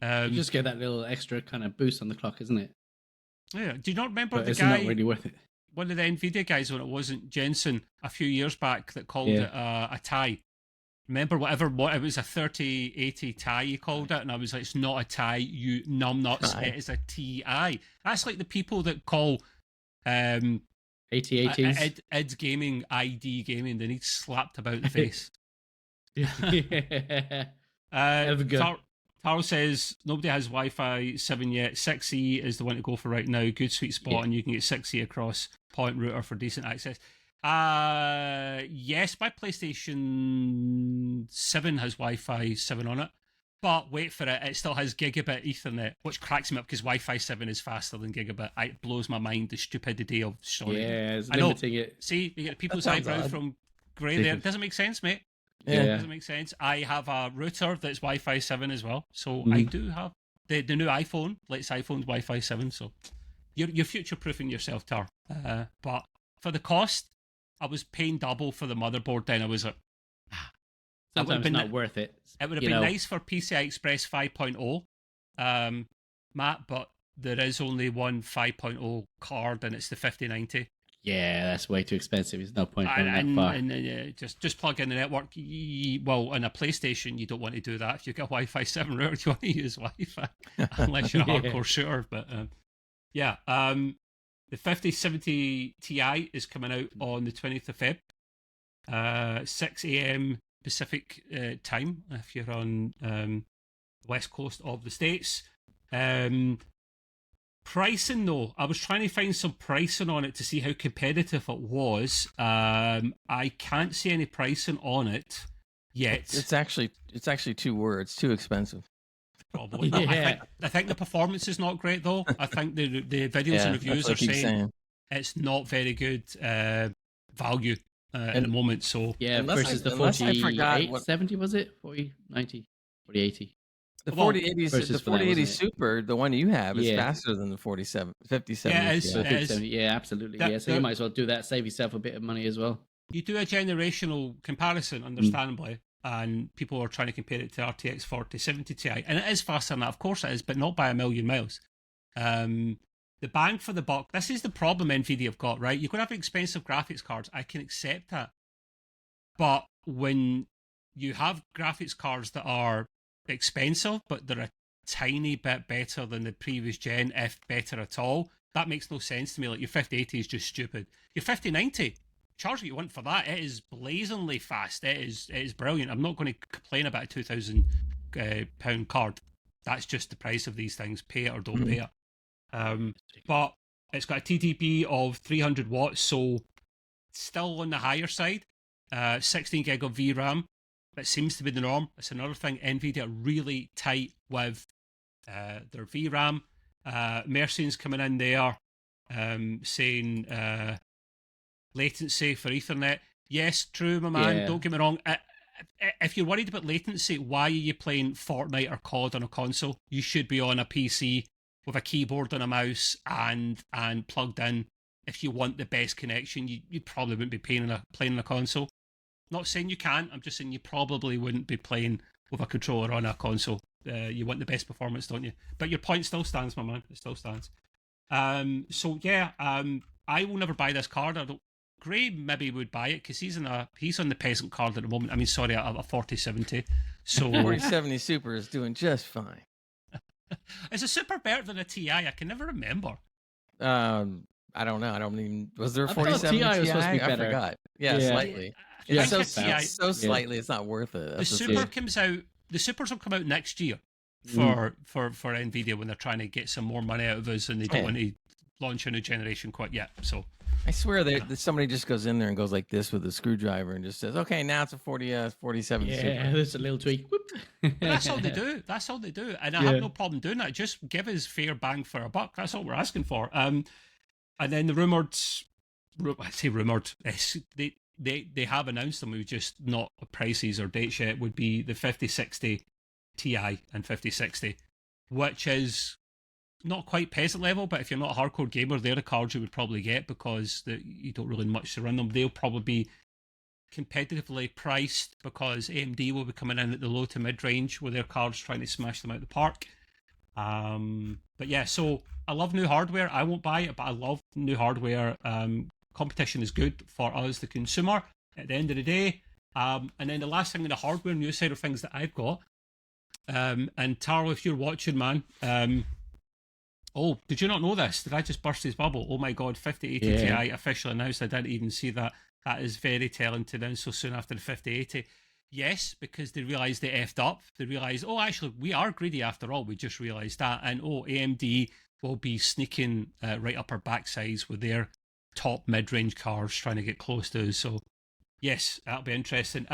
You just get that little extra kind of boost on the clock, isn't it? Yeah. Do you not remember the it's guy? Not really worth it. One of the Nvidia guys, when it wasn't Jensen, a few years back, that called it a Ti. Remember, what it was, a 3080 Ti he called it, and I was like, it's not a Ti, you numbnuts, it is a Ti. That's like the people that call 8080s Ed's Gaming ID Gaming, they need slapped about the face. Taro says, nobody has Wi-Fi 7 yet. 6E is the one to go for right now. Good sweet spot, and you can get 6E across point router for decent access. Yes, my PlayStation 7 has Wi-Fi 7 on it, but wait for it, it still has gigabit Ethernet, which cracks me up because Wi-Fi 7 is faster than gigabit. It blows my mind, the stupidity of storage. Yeah, it's limiting it. See, you get people's eyebrows from grey there. It doesn't make sense, mate. Yeah. It doesn't make sense. I have a router that's Wi-Fi 7 as well, so I do have the new iPhone. Latest iPhone's Wi-Fi 7, so you're future-proofing yourself, Tar. But for the cost, was paying double for the motherboard. Then I was like, sometimes it's not worth it. It would have been nice for PCI Express 5.0, Matt, but there is only one 5.0 card, and it's the 5090. Yeah, that's way too expensive. There's no point going that far. And just plug in the network. Well, on a PlayStation, you don't want to do that. If you've got Wi-Fi 7 router, you want to use Wi-Fi, unless you're a hardcore shooter. But the 5070 Ti is coming out on the 20th of Feb, 6 a.m. Pacific time, if you're on the west coast of the States. Pricing, though, I was trying to find some pricing on it to see how competitive it was. I can't see any pricing on it yet. It's actually 2 words. Too expensive. Probably. Yeah. I think the performance is not great, though. I think the videos and reviews are saying it's not very good value at the moment. So versus the 4070, was it? 4090, 4080. The 4080 Super, the one you have, is faster than the 5070. Yeah, it is. Yeah, absolutely. So you might as well do that. Save yourself a bit of money as well. You do a generational comparison, understandably, and people are trying to compare it to RTX 4070 Ti, and it is faster than that. Of course it is, but not by a million miles. The bang for the buck. This is the problem Nvidia have got, right? You could have expensive graphics cards. I can accept that, but when you have graphics cards that are expensive, but they're a tiny bit better than the previous gen, if better at all, that makes no sense to me. Like, your 5080 is just stupid. Your 5090, charge what you want for that. It is blazingly fast. It is brilliant. I'm not going to complain about a £2,000 card. That's just the price of these things. Pay it or don't pay it. But it's got a TDP of 300 watts, so still on the higher side. 16 gig of VRAM. That seems to be the norm. It's another thing. Nvidia are really tight with their VRAM. Mercian's coming in there saying latency for Ethernet. Yes, true, my man. Don't get me wrong. If you're worried about latency, why are you playing Fortnite or COD on a console? You should be on a PC with a keyboard and a mouse and plugged in. If you want the best connection, you probably wouldn't be playing on a console. Not saying you can't, I'm just saying you probably wouldn't be playing with a controller on a console. You want the best performance, don't you? But your point still stands, my man. It still stands. I will never buy this card. Gray maybe would buy it because he's on the peasant card at the moment. I mean, sorry, a 4070. So 4070 Super is doing just fine. Is a Super better than a Ti? I can never remember. I don't know. I don't even. Was there a 4070 Ti? Was supposed to be better. I forgot. Yeah, slightly. It's so slightly, it's not worth it. The Super comes out. The Supers will come out next year for Nvidia when they're trying to get some more money out of us, and they don't want to launch a new generation quite yet. So I swear somebody just goes in there and goes like this with a screwdriver and just says, "Okay, now it's a 47 Super." Yeah, there's a little tweak. But that's all they do. That's all they do, and I have no problem doing that. Just give us fair bang for a buck. That's all we're asking for. And then the rumored. They have announced them. We've just not prices or dates yet. Would be the 5060 Ti and 5060, which is not quite peasant level, but if you're not a hardcore gamer, they're the cards you would probably get because you don't really much to run them. They'll probably be competitively priced because AMD will be coming in at the low to mid range with their cards, trying to smash them out the park. But yeah, so I love new hardware. I won't buy it, but I love new hardware. Competition is good for us, the consumer, at the end of the day. And then the last thing in the hardware news side of things that I've got, and Taro, if you're watching, man, did you not know this? Did I just burst his bubble? Oh my God, 5080 Ti officially announced. I didn't even see that. That is very telling to announce so soon after the 5080. Yes, because they realised they effed up. They realised, actually, we are greedy after all. We just realised that. And AMD will be sneaking right up our backsides with their top mid-range cards trying to get close to us. So yes, that'll be interesting.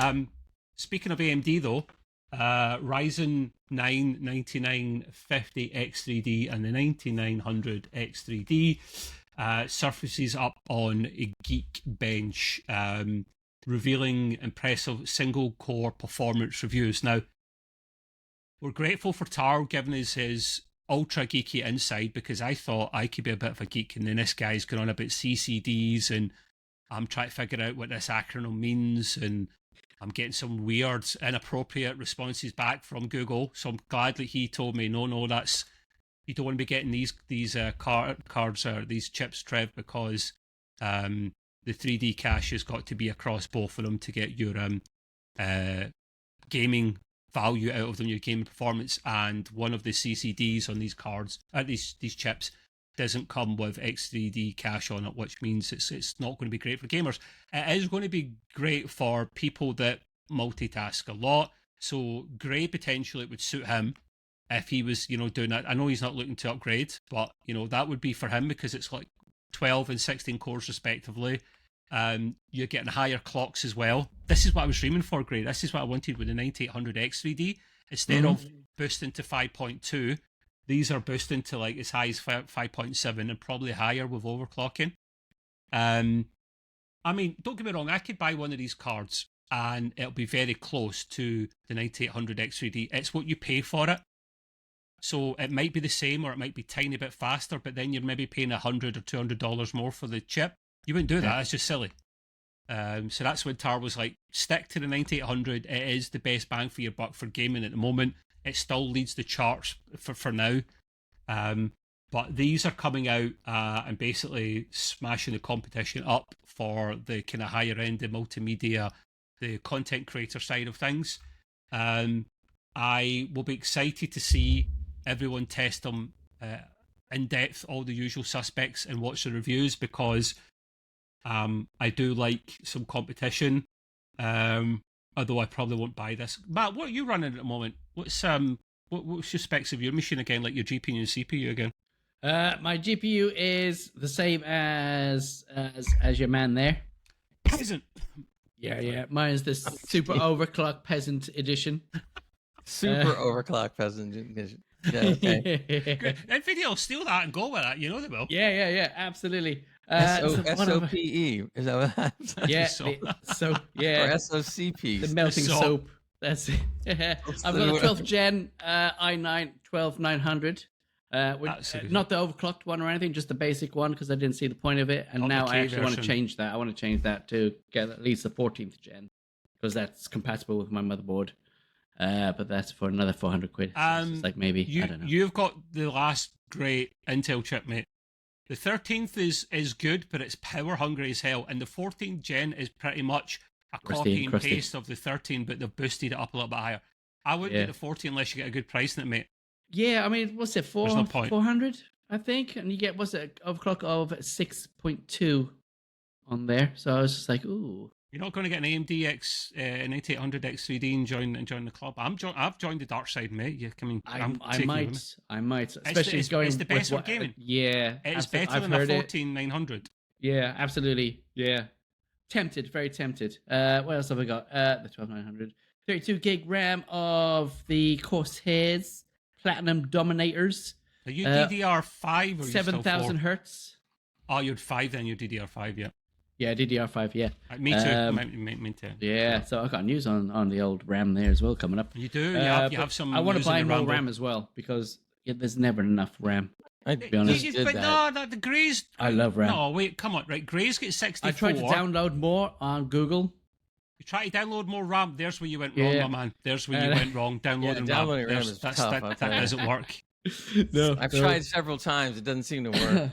Speaking of AMD though, Ryzen 9 9950 X3D and the 9900 X3D surfaces up on a Geekbench, revealing impressive single core performance reviews. Now, we're grateful for Taro giving us his ultra geeky inside, because I thought I could be a bit of a geek, and then this guy's going on about CCDs and I'm trying to figure out what this acronym means, and I'm getting some weird, inappropriate responses back from Google. So I'm glad that he told me, no, that's, you don't want to be getting these cards or these chips, Trev, because the 3D cache has got to be across both of them to get your gaming value out of them, your gaming performance. And one of the CCDs on these cards, these chips, doesn't come with X3D cache on it, which means it's not going to be great for gamers. It is going to be great for people that multitask a lot. So Grey, potentially it would suit him if he was, doing that. I know he's not looking to upgrade, but that would be for him because it's like 12 and 16 cores respectively. You're getting higher clocks as well. This is what I was dreaming for, Grey. This is what I wanted with the 9800 X3D. Instead of boosting to 5.2, these are boosting to like as high as 5.7 and probably higher with overclocking. I mean, don't get me wrong, I could buy one of these cards and it'll be very close to the 9800 X3D. It's what you pay for it. So it might be the same or it might be tiny bit faster, but then you're maybe paying $100 or $200 more for the chip. You wouldn't do that. It's just silly. So that's when Tar was like, stick to the 9800. It is the best bang for your buck for gaming at the moment. It still leads the charts for now. But these are coming out and basically smashing the competition up for the kind of higher end, the multimedia, the content creator side of things. I will be excited to see everyone test them in depth, all the usual suspects, and watch the reviews because I do like some competition. Although I probably won't buy this. Matt, what are you running at the moment? What's your specs of your machine again, like your GPU and CPU again? My GPU is the same as your man there. Peasant. Yeah. Mine's the super overclock peasant edition. Super overclock peasant edition. Yeah, okay. Nvidia will steal that and go with that. You know they will. Yeah, absolutely. SOPE. Is that what that's? Yeah. Or SOCP. The melting soap. That's it. I've got a 12th gen i9 12900. Not the overclocked one or anything, just the basic one because I didn't see the point of it. And not now I actually want to change that. I want to change that to get at least the 14th gen because that's compatible with my motherboard. But that's for another 400 quid. So it's like maybe, I don't know. You've got the last great Intel chip, mate. The 13th is good, but it's power hungry as hell. And the 14th gen is pretty much a copy and paste of the 13, but they've boosted it up a little bit higher. I wouldn't get the 14 unless you get a good price in it, mate. Yeah, I mean, what's it, 400, I think? And you get, what's it, overclock of 6.2 on there. So I was just like, ooh. You're not going to get an AMD an 9800 X3D and join the club. I've joined the dark side, mate. Yeah, I might. Especially it's the best for gaming. Yeah, it's better than the 14900. Yeah, absolutely. Yeah, tempted, very tempted. What else have I got? The 12900, 32 gig RAM of the Corsairs Platinum Dominators. Are you DDR5 or 7,000 hertz? Oh, you're 5 then. You're DDR5, yeah. Yeah, DDR5, yeah. Me too. Me too. Yeah, so I've got news on the old RAM there as well coming up. You do? You have some. I want to buy more RAM as well because there's never enough RAM. To be honest. But no, the Greys. I love RAM. No, wait, come on, right? Greys get 64. I tried to download more on Google. You try to download more RAM. There's where you went wrong, my man. There's where you went wrong. Downloading RAM. Is tough, that doesn't work. No, I've tried several times. It doesn't seem to work.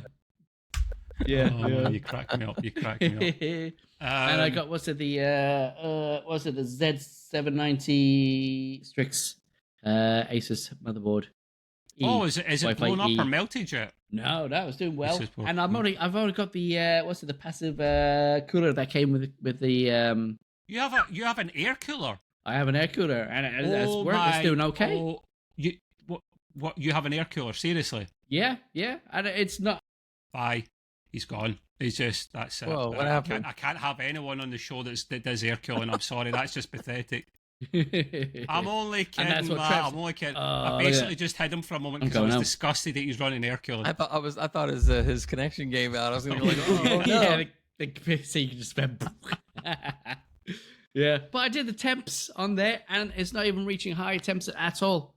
You crack me up. And I got the Z790 Strix Asus motherboard. Is it blown up or melted yet? No, that was doing well. And I've only got the the passive cooler that came with the You have an air cooler. I have an air cooler and it's doing okay. What you have an air cooler? Seriously? Yeah, and it's not. Bye. He's gone. He's just, that's it. Whoa, what happened? I can't have anyone on the show that does air cooling. I'm sorry, that's just pathetic. I'm only kidding, Matt. I'm only kidding. I basically just hid him for a moment because I was disgusted that he's running air cooling. I thought his connection gave out. I was gonna be like, oh no. Yeah, the PC just went. Yeah, but I did the temps on there, and it's not even reaching high temps at all.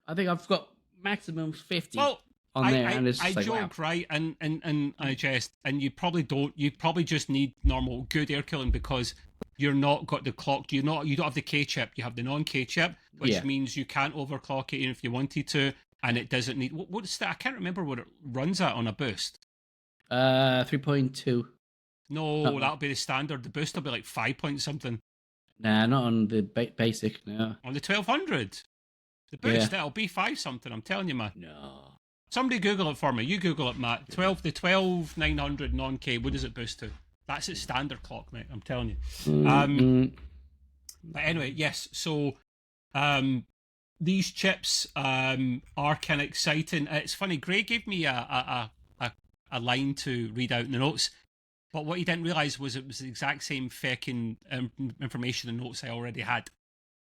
I think I've got maximum 50. Well, on there, and it's I just like, joke, wow. right, and I jest, and you probably don't. You probably just need normal good air cooling because you're not got the clock. You don't have the K chip. You have the non-K chip, which means you can't overclock it even if you wanted to, and it doesn't need. What's that? I can't remember what it runs at on a boost. 3.2. No, that'll be the standard. The boost will be like 5 point something. Nah, not on the basic. No. On the 1200, the boost that'll be 5 something. I'm telling you, man. No. Somebody Google it for me. You Google it, Matt. The 12900 non-K. What does it boost to? That's its standard clock, mate. I'm telling you. But anyway, yes. So, these chips are kind of exciting. It's funny. Gray gave me a line to read out in the notes, but what he didn't realize was it was the exact same fucking information and notes I already had.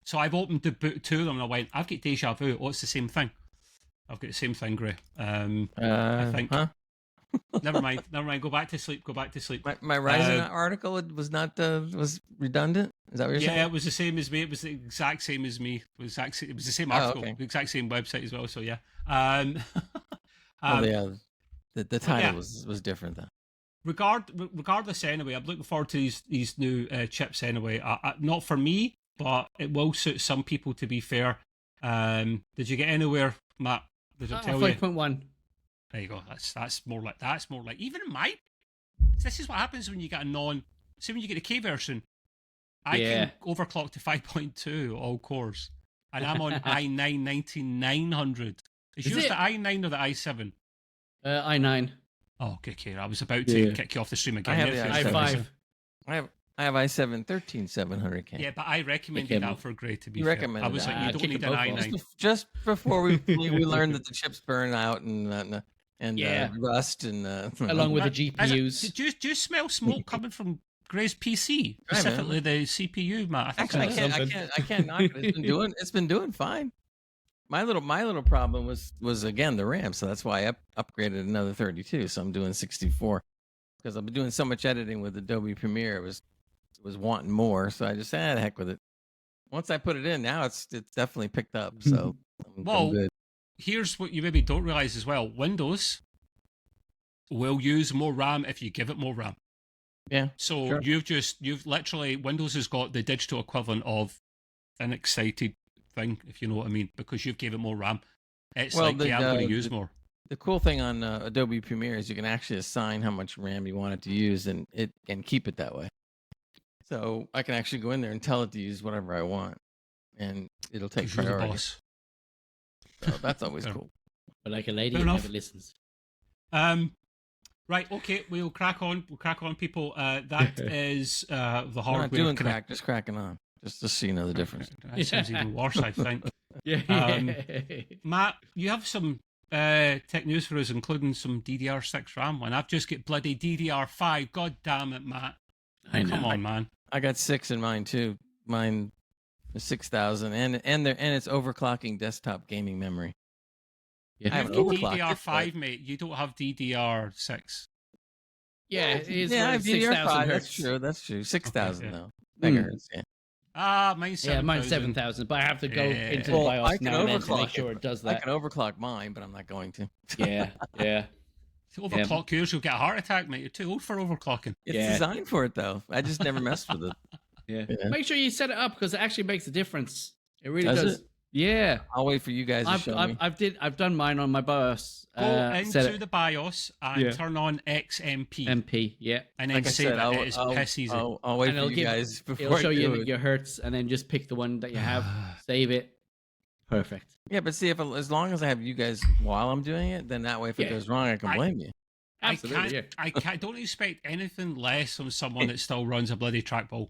So I've opened the book to them and I went, I've got deja vu. Oh, it's the same thing. I've got the same thing, Gray. I think. Huh? Never mind. Go back to sleep. My Ryzen article was redundant. Is that what you're saying? Yeah, it was the same as me. It was the exact same as me. It was the same article, the exact same website as well. So yeah. The title was different though. Regardless, anyway, I'm looking forward to these new chips. Anyway, not for me, but it will suit some people. To be fair, did you get anywhere, Matt? Did it tell you? 5.1. There you go. That's more like even my. This is what happens when you get see when you get the K version. I can overclock to 5.2 all cores, and I'm on i9 19900. Is yours the i9 or the i7? i9. Oh, okay. I was about to kick you off the stream again. I have i5. I have i7 13700K. Yeah, but I recommended that for Gray to be fair. I was like, you don't need an i9. Just before we learned that the chips burn out and rust and along with the GPUs. Do you smell smoke coming from Gray's PC, specifically the CPU, Matt? I can't knock it. It's been doing fine. My little problem was again the RAM, so that's why I upgraded another 32. So I'm doing 64 because I've been doing so much editing with Adobe Premiere. It was wanting more, so I just said, the heck with it. Once I put it in, now it's definitely picked up. So I'm good. Here's what you maybe don't realize as well. Windows will use more RAM if you give it more RAM. Yeah. So you've literally, Windows has got the digital equivalent of an excited thing, if you know what I mean, because you've gave it more RAM. It's I'm going to use more. The cool thing on Adobe Premiere is you can actually assign how much RAM you want it to use and it can keep it that way. So I can actually go in there and tell it to use whatever I want and it'll take priority. So that's always cool. But like a lady who never listens. Right, okay, we'll crack on. People. That is the hardware. We're not doing crack, just cracking on. Just so you know the difference. That sounds even worse, I think. Matt, you have some tech news for us, including some DDR6 RAM. And I've just got bloody DDR5. God damn it, Matt. Come on, man. I got 6 in mine too. Mine is 6000, and it's overclocking desktop gaming memory. Yeah, I have DDR5, mate. You don't have DDR6. Yeah, it is. Yeah, I have DDR5. Hertz. That's true. 6000 though. Megahertz. Yeah. Mine's 7,000. Mine's 7,000, but I have to go into the BIOS now and then to make sure it does that. I can overclock mine, but I'm not going to. Yeah. To overclock yours, you'll get a heart attack, mate. You're too old for overclocking. It's designed for it, though. I just never messed with it. Yeah. Make sure you set it up because it actually makes a difference. It really does. Yeah. I'll wait for you guys to show me. I've done mine on my BIOS. Go into the BIOS and turn on XMP. MP, yeah. And then save it. It is piss easy. I'll wait for you guys before it'll show you your hertz and then just pick the one that you have, save it. Perfect. Yeah, but see, as long as I have you guys while I'm doing it, then that way if it goes wrong, I can blame you. Absolutely, I don't expect anything less from someone that still runs a bloody trackball.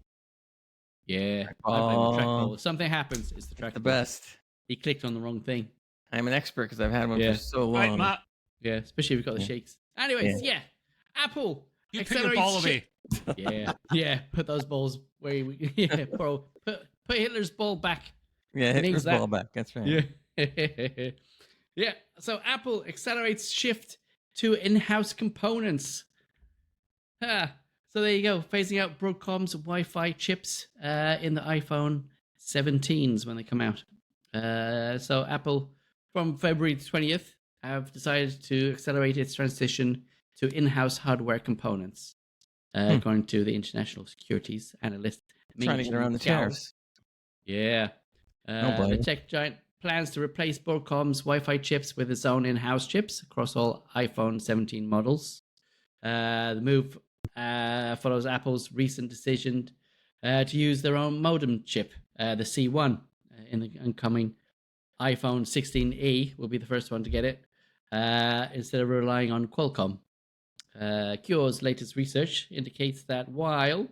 Yeah, I blame the trackball. If something happens, it's the trackball. The best. He clicked on the wrong thing. I'm an expert because I've had one for so long. Right, Matt. Yeah, especially if you've got the shakes. Anyways, Apple. You put your ball away. Yeah. Put those balls where you. Bro. Put Hitler's ball back. Yeah, Hitler's ball back. That's right. Yeah. Yeah. So Apple accelerates shift to in-house components. So there you go. Phasing out Broadcom's Wi-Fi chips in the iPhone 17s when they come out. So Apple, from February 20th, have decided to accelerate its transition to in-house hardware components, according to the international securities analyst. Trying to get around the tariffs. Yeah. The tech giant plans to replace Broadcom's Wi-Fi chips with its own in-house chips across all iPhone 17 models. The move follows Apple's recent decision to use their own modem chip, the C1, in the incoming iPhone 16e. Will be the first one to get it, instead of relying on Qualcomm. Cure's latest research indicates that while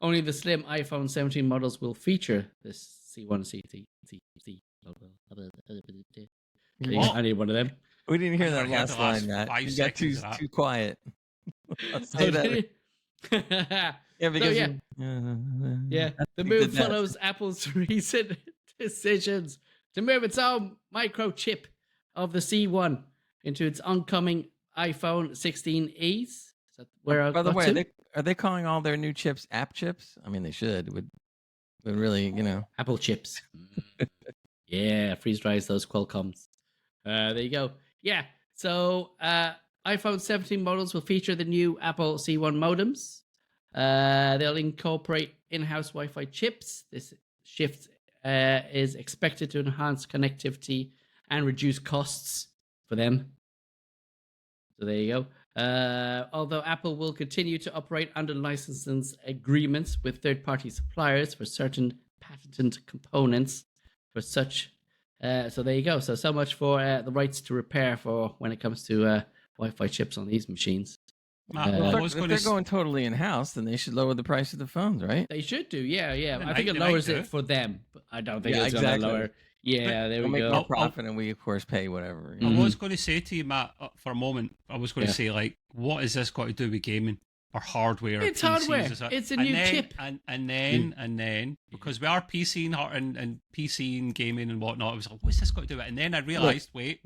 only the slim iPhone 17 models will feature this C1 CT. I need one of them. We didn't hear that last line, Matt. You got too quiet. I'll say that. Yeah, because the move follows Apple's recent decisions to move its own microchip of the C1 into its oncoming iPhone 16es. By the way, are they calling all their new chips app chips? I mean, they should. Would really, Apple chips. Yeah, freeze dries those Qualcomms. There you go. Yeah, so iPhone 17 models will feature the new Apple C1 modems. They'll incorporate in-house Wi-Fi chips. This shift is expected to enhance connectivity and reduce costs for them. So there you go. Although Apple will continue to operate under licensing agreements with third-party suppliers for certain patented components for such. So there you go. So much for the rights to repair for when it comes to Wi-Fi chips on these machines. If they're going totally in-house, then they should lower the price of the phones, right? They should do, yeah. I think it lowers it for them, but I don't think it's going to lower. Yeah, there we make go. More profit, and we of course pay whatever. I was going to say to you, Matt, for a moment, I was going to say, like, what is this got to do with gaming or hardware? It's PCs? hardware. It's a new chip. And then, because we are PC and PC and gaming and whatnot, I was like, what's this got to do with it? And then I realised, I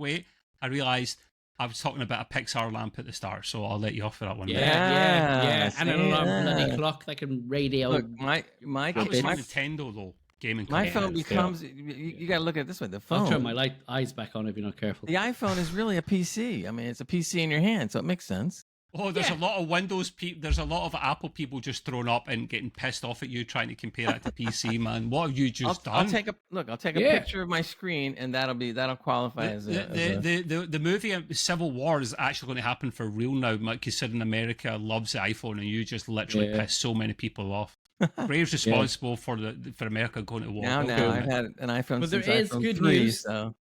realised I was talking about a Pixar lamp at the start, so I'll let you off for that one. Yeah. And an alarm bloody clock that can radio. Look, my Nintendo though. Gaming. My phone becomes. You got to look at it this way. The phone. I'll turn my eyes back on if you're not careful. The iPhone is really a PC. I mean, it's a PC in your hand, so it makes sense. Oh, there's a lot of Windows people. There's a lot of Apple people just thrown up and getting pissed off at you trying to compare that to PC, man. What have you just done? I'll take a picture of my screen, and that'll qualify as the movie Civil War is actually going to happen for real now, Mike. Considering America loves the iPhone, and you just literally pissed so many people off. Graves responsible for America going to war. Now I've had an iPhone. But there is good 3, news. So.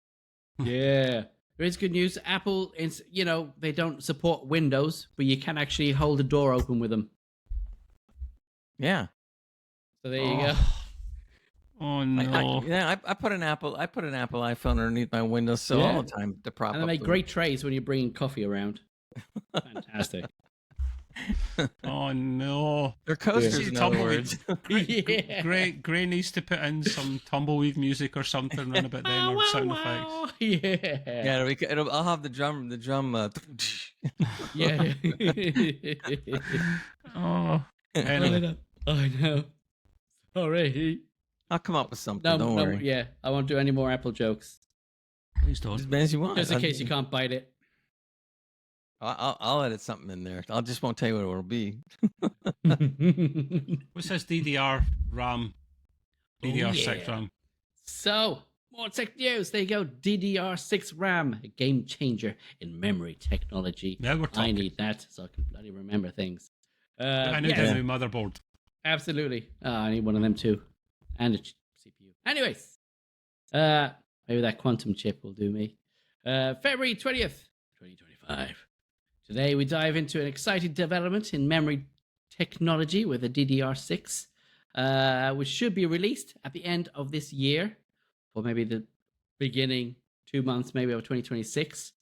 Yeah. There is good news. Apple is, they don't support Windows, but you can actually hold the door open with them. Yeah. So there you go. Oh no! I put an Apple iPhone underneath my windowsill all the time to prop up. And they make great trays when you're bringing coffee around. Fantastic. Oh no! They're coasters, in other words. Gray needs to put in some tumbleweed music or something around about then, or sound effects. Yeah. I'll have the drum. Yeah. Oh. Anyway. I know. Sorry. I'll come up with something. Don't worry. Yeah, I won't do any more Apple jokes. Please don't. As many as you want. Just in case you can't bite it. I'll edit something in there. I just won't tell you what it'll be. What's this DDR RAM? DDR6 RAM. So, more tech news. There you go. DDR6 RAM, a game changer in memory technology. Yeah, we're talking. I need that so I can bloody remember things. I need a new motherboard. Absolutely. I need one of them too. And a CPU. Anyways, maybe that quantum chip will do me. February 20th, 2025. Today we dive into an exciting development in memory technology with a DDR6, which should be released at the end of this year, or maybe the beginning 2 months, maybe of 2026,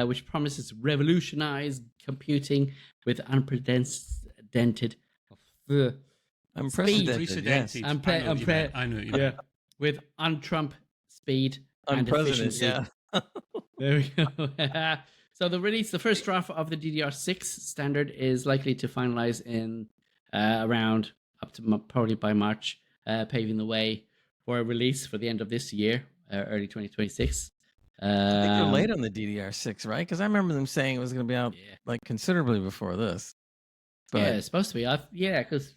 which promises revolutionize computing with unprecedented speed. Yes. I know you meant. With un-Trump speed and efficiency. Yeah. There we go. So the first draft of the DDR6 standard is likely to finalize in around up to probably by March, paving the way for a release for the end of this year, early 2026. I think they're late on the DDR6, right? Because I remember them saying it was going to be out like considerably before this. But, yeah, it's supposed to be. Because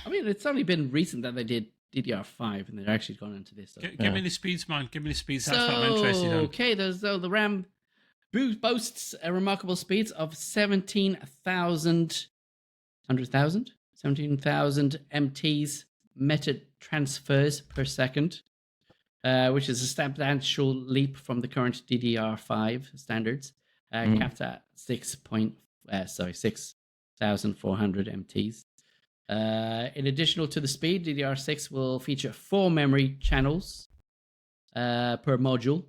I mean, it's only been recent that they did DDR5 and they're actually gone into this. So. Give me the speeds, man. Give me the speeds. That's what I'm interested in. Okay, the RAM boasts a remarkable speeds of 17,000 MTs meta transfers per second, which is a substantial leap from the current DDR5 standards, capped at 6,400 MTs. In addition to the speed, DDR6 will feature 4 memory channels per module,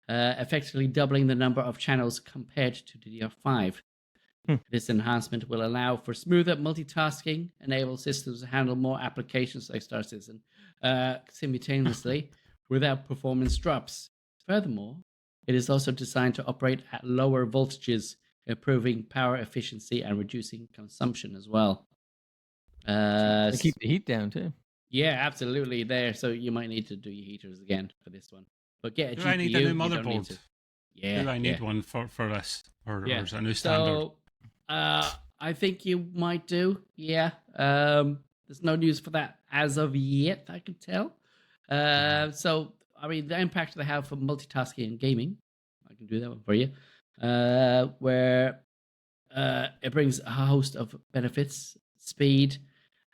effectively doubling the number of channels compared to DDR5. This enhancement will allow for smoother multitasking, enable systems to handle more applications like Star Citizen simultaneously without performance drops. Furthermore, it is also designed to operate at lower voltages, improving power efficiency and reducing consumption as well. They keep the heat down too. Yeah, absolutely. There, so you might need to do your heaters again for this one. But get a GPU. I need a new motherboard? Yeah, do I need one for this, or is it a new standard? So, I think you might do. Yeah. There's no news for that as of yet, I can tell. So, I mean, the impact they have for multitasking and gaming, I can do that one for you. Where it brings a host of benefits, speed,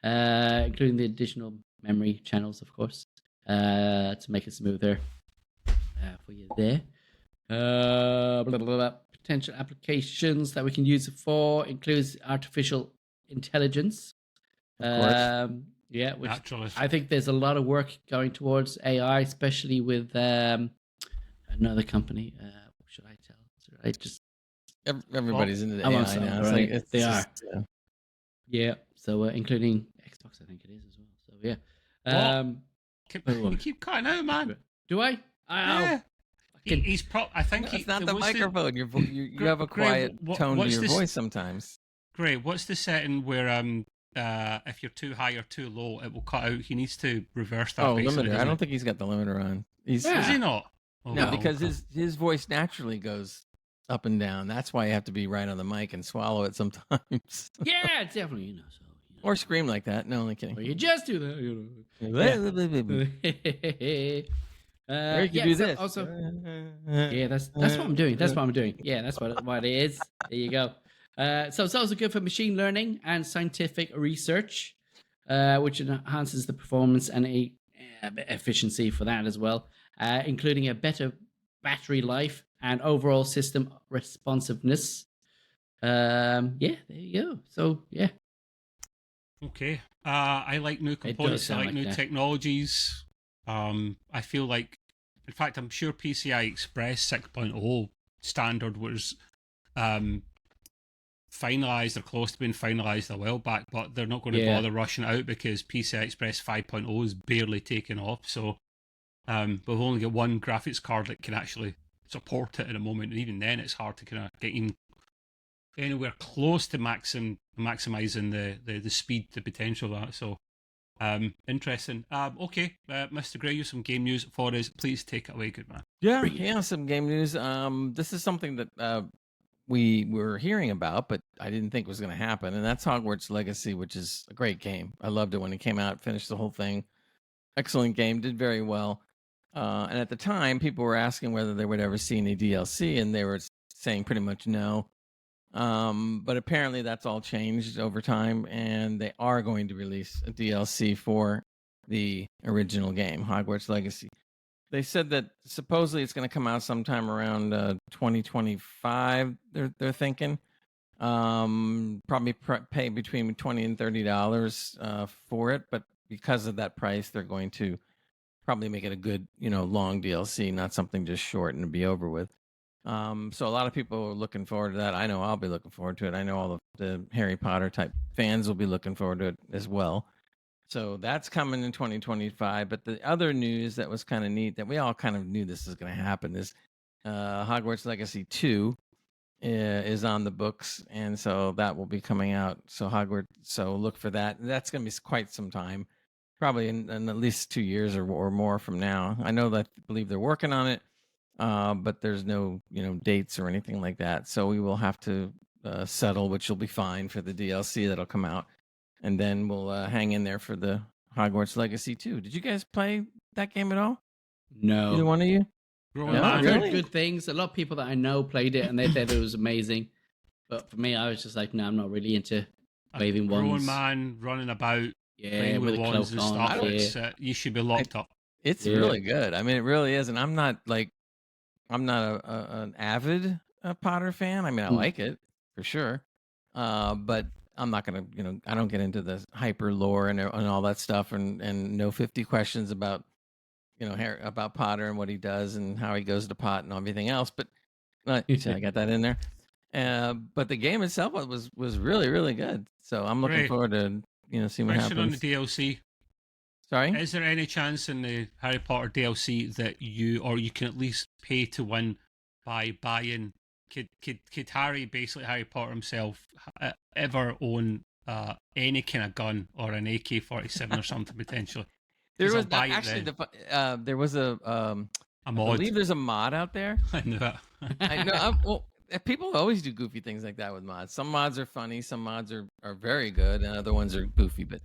including the additional memory channels, of course, to make it smoother for you there. Potential applications that we can use it for includes artificial intelligence. Which naturally. I think there's a lot of work going towards AI, especially with another company. What should I tell? Should I just everybody's into the AI now. Right? Like, they are. Yeah. So including Xbox, I think it is as well. So yeah. You keep cutting out, man. Do I? Yeah. He's I think it's not the microphone. You have a quiet tone to your voice sometimes. Great. What's the setting where if you're too high or too low, it will cut out? He needs to reverse that. Limiter. I don't think he's got the limiter on. Is he not? Oh, no, because his voice naturally goes up and down. That's why you have to be right on the mic and swallow it sometimes. Yeah, definitely. Or scream like that. No, only kidding. Or you just do that. You can do this. Also, yeah, that's what I'm doing. That's what I'm doing. Yeah, that's what it is. There you go. So it's also good for machine learning and scientific research, which enhances the performance and efficiency for that as well, including a better battery life and overall system responsiveness. There you go. So yeah. Okay. I like new components. I like new technologies. I feel like, in fact, I'm sure PCI Express 6.0 standard was finalized or close to being finalized a while back, but they're not going to bother rushing it out because PCI Express 5.0 is barely taken off. So we've only got one graphics card that can actually support it at the moment, and even then, it's hard to kind of get anywhere close to maximizing the speed, the potential of that. So. Interesting. Okay, Mr. Gray, you have some game news for us. Please take it away, good man. Yeah, some game news. This is something that we were hearing about, but I didn't think was going to happen, and that's Hogwarts Legacy, which is a great game. I loved it when it came out, finished the whole thing. Excellent game, did very well. And at the time, people were asking whether they would ever see any DLC, and they were saying pretty much no. But apparently that's all changed over time, and they are going to release a DLC for the original game, Hogwarts Legacy. They said that supposedly it's going to come out sometime around 2025. They're thinking, probably pay between $20 and $30 for it, but because of that price, they're going to probably make it a good, long DLC, not something just short and be over with. So a lot of people are looking forward to that. I know I'll be looking forward to it. I know all of the Harry Potter type fans will be looking forward to it as well. So that's coming in 2025. But the other news that was kind of neat, that we all kind of knew this was going to happen, is Hogwarts Legacy 2 is on the books. And so that will be coming out. So look for that. That's going to be quite some time, probably in at least 2 years or more from now. I believe they're working on it. but there's no dates or anything like that. So we will have to settle, which will be fine for the DLC that'll come out, and then we'll hang in there for the Hogwarts Legacy too. Did you guys play that game at all? No. Either one of you? Growing No, I've man. heard really? good things. A lot of people that I know played it and they said it was amazing. But for me, I was just like, no, I'm not really into waving Grown wands. man running about, Yeah, playing with with a wands and cloak on. stuff. Yeah. It's, you should be locked up. It's really good. I mean, it really is. And I'm not an avid Potter fan. I mean, I like it for sure, but I'm not gonna, I don't get into the hyper lore and all that stuff, and know 50 questions about, about Potter and what he does and how he goes to pot and everything else. But so I got that in there. But the game itself was really, really good. So I'm looking Great. forward to seeing what Question on the happens. DLC. Sorry. Is there any chance in the Harry Potter DLC that you can at least pay to win by buying? Could Harry, basically Harry Potter himself, ever own any kind of gun or an AK-47 or something potentially? There 'Cause was I'll buy it actually then. there was a A I mod. believe there's a mod out there. I knew that. I know. Well, people always do goofy things like that with mods. Some mods are funny, some mods are very good, and other ones are goofy. But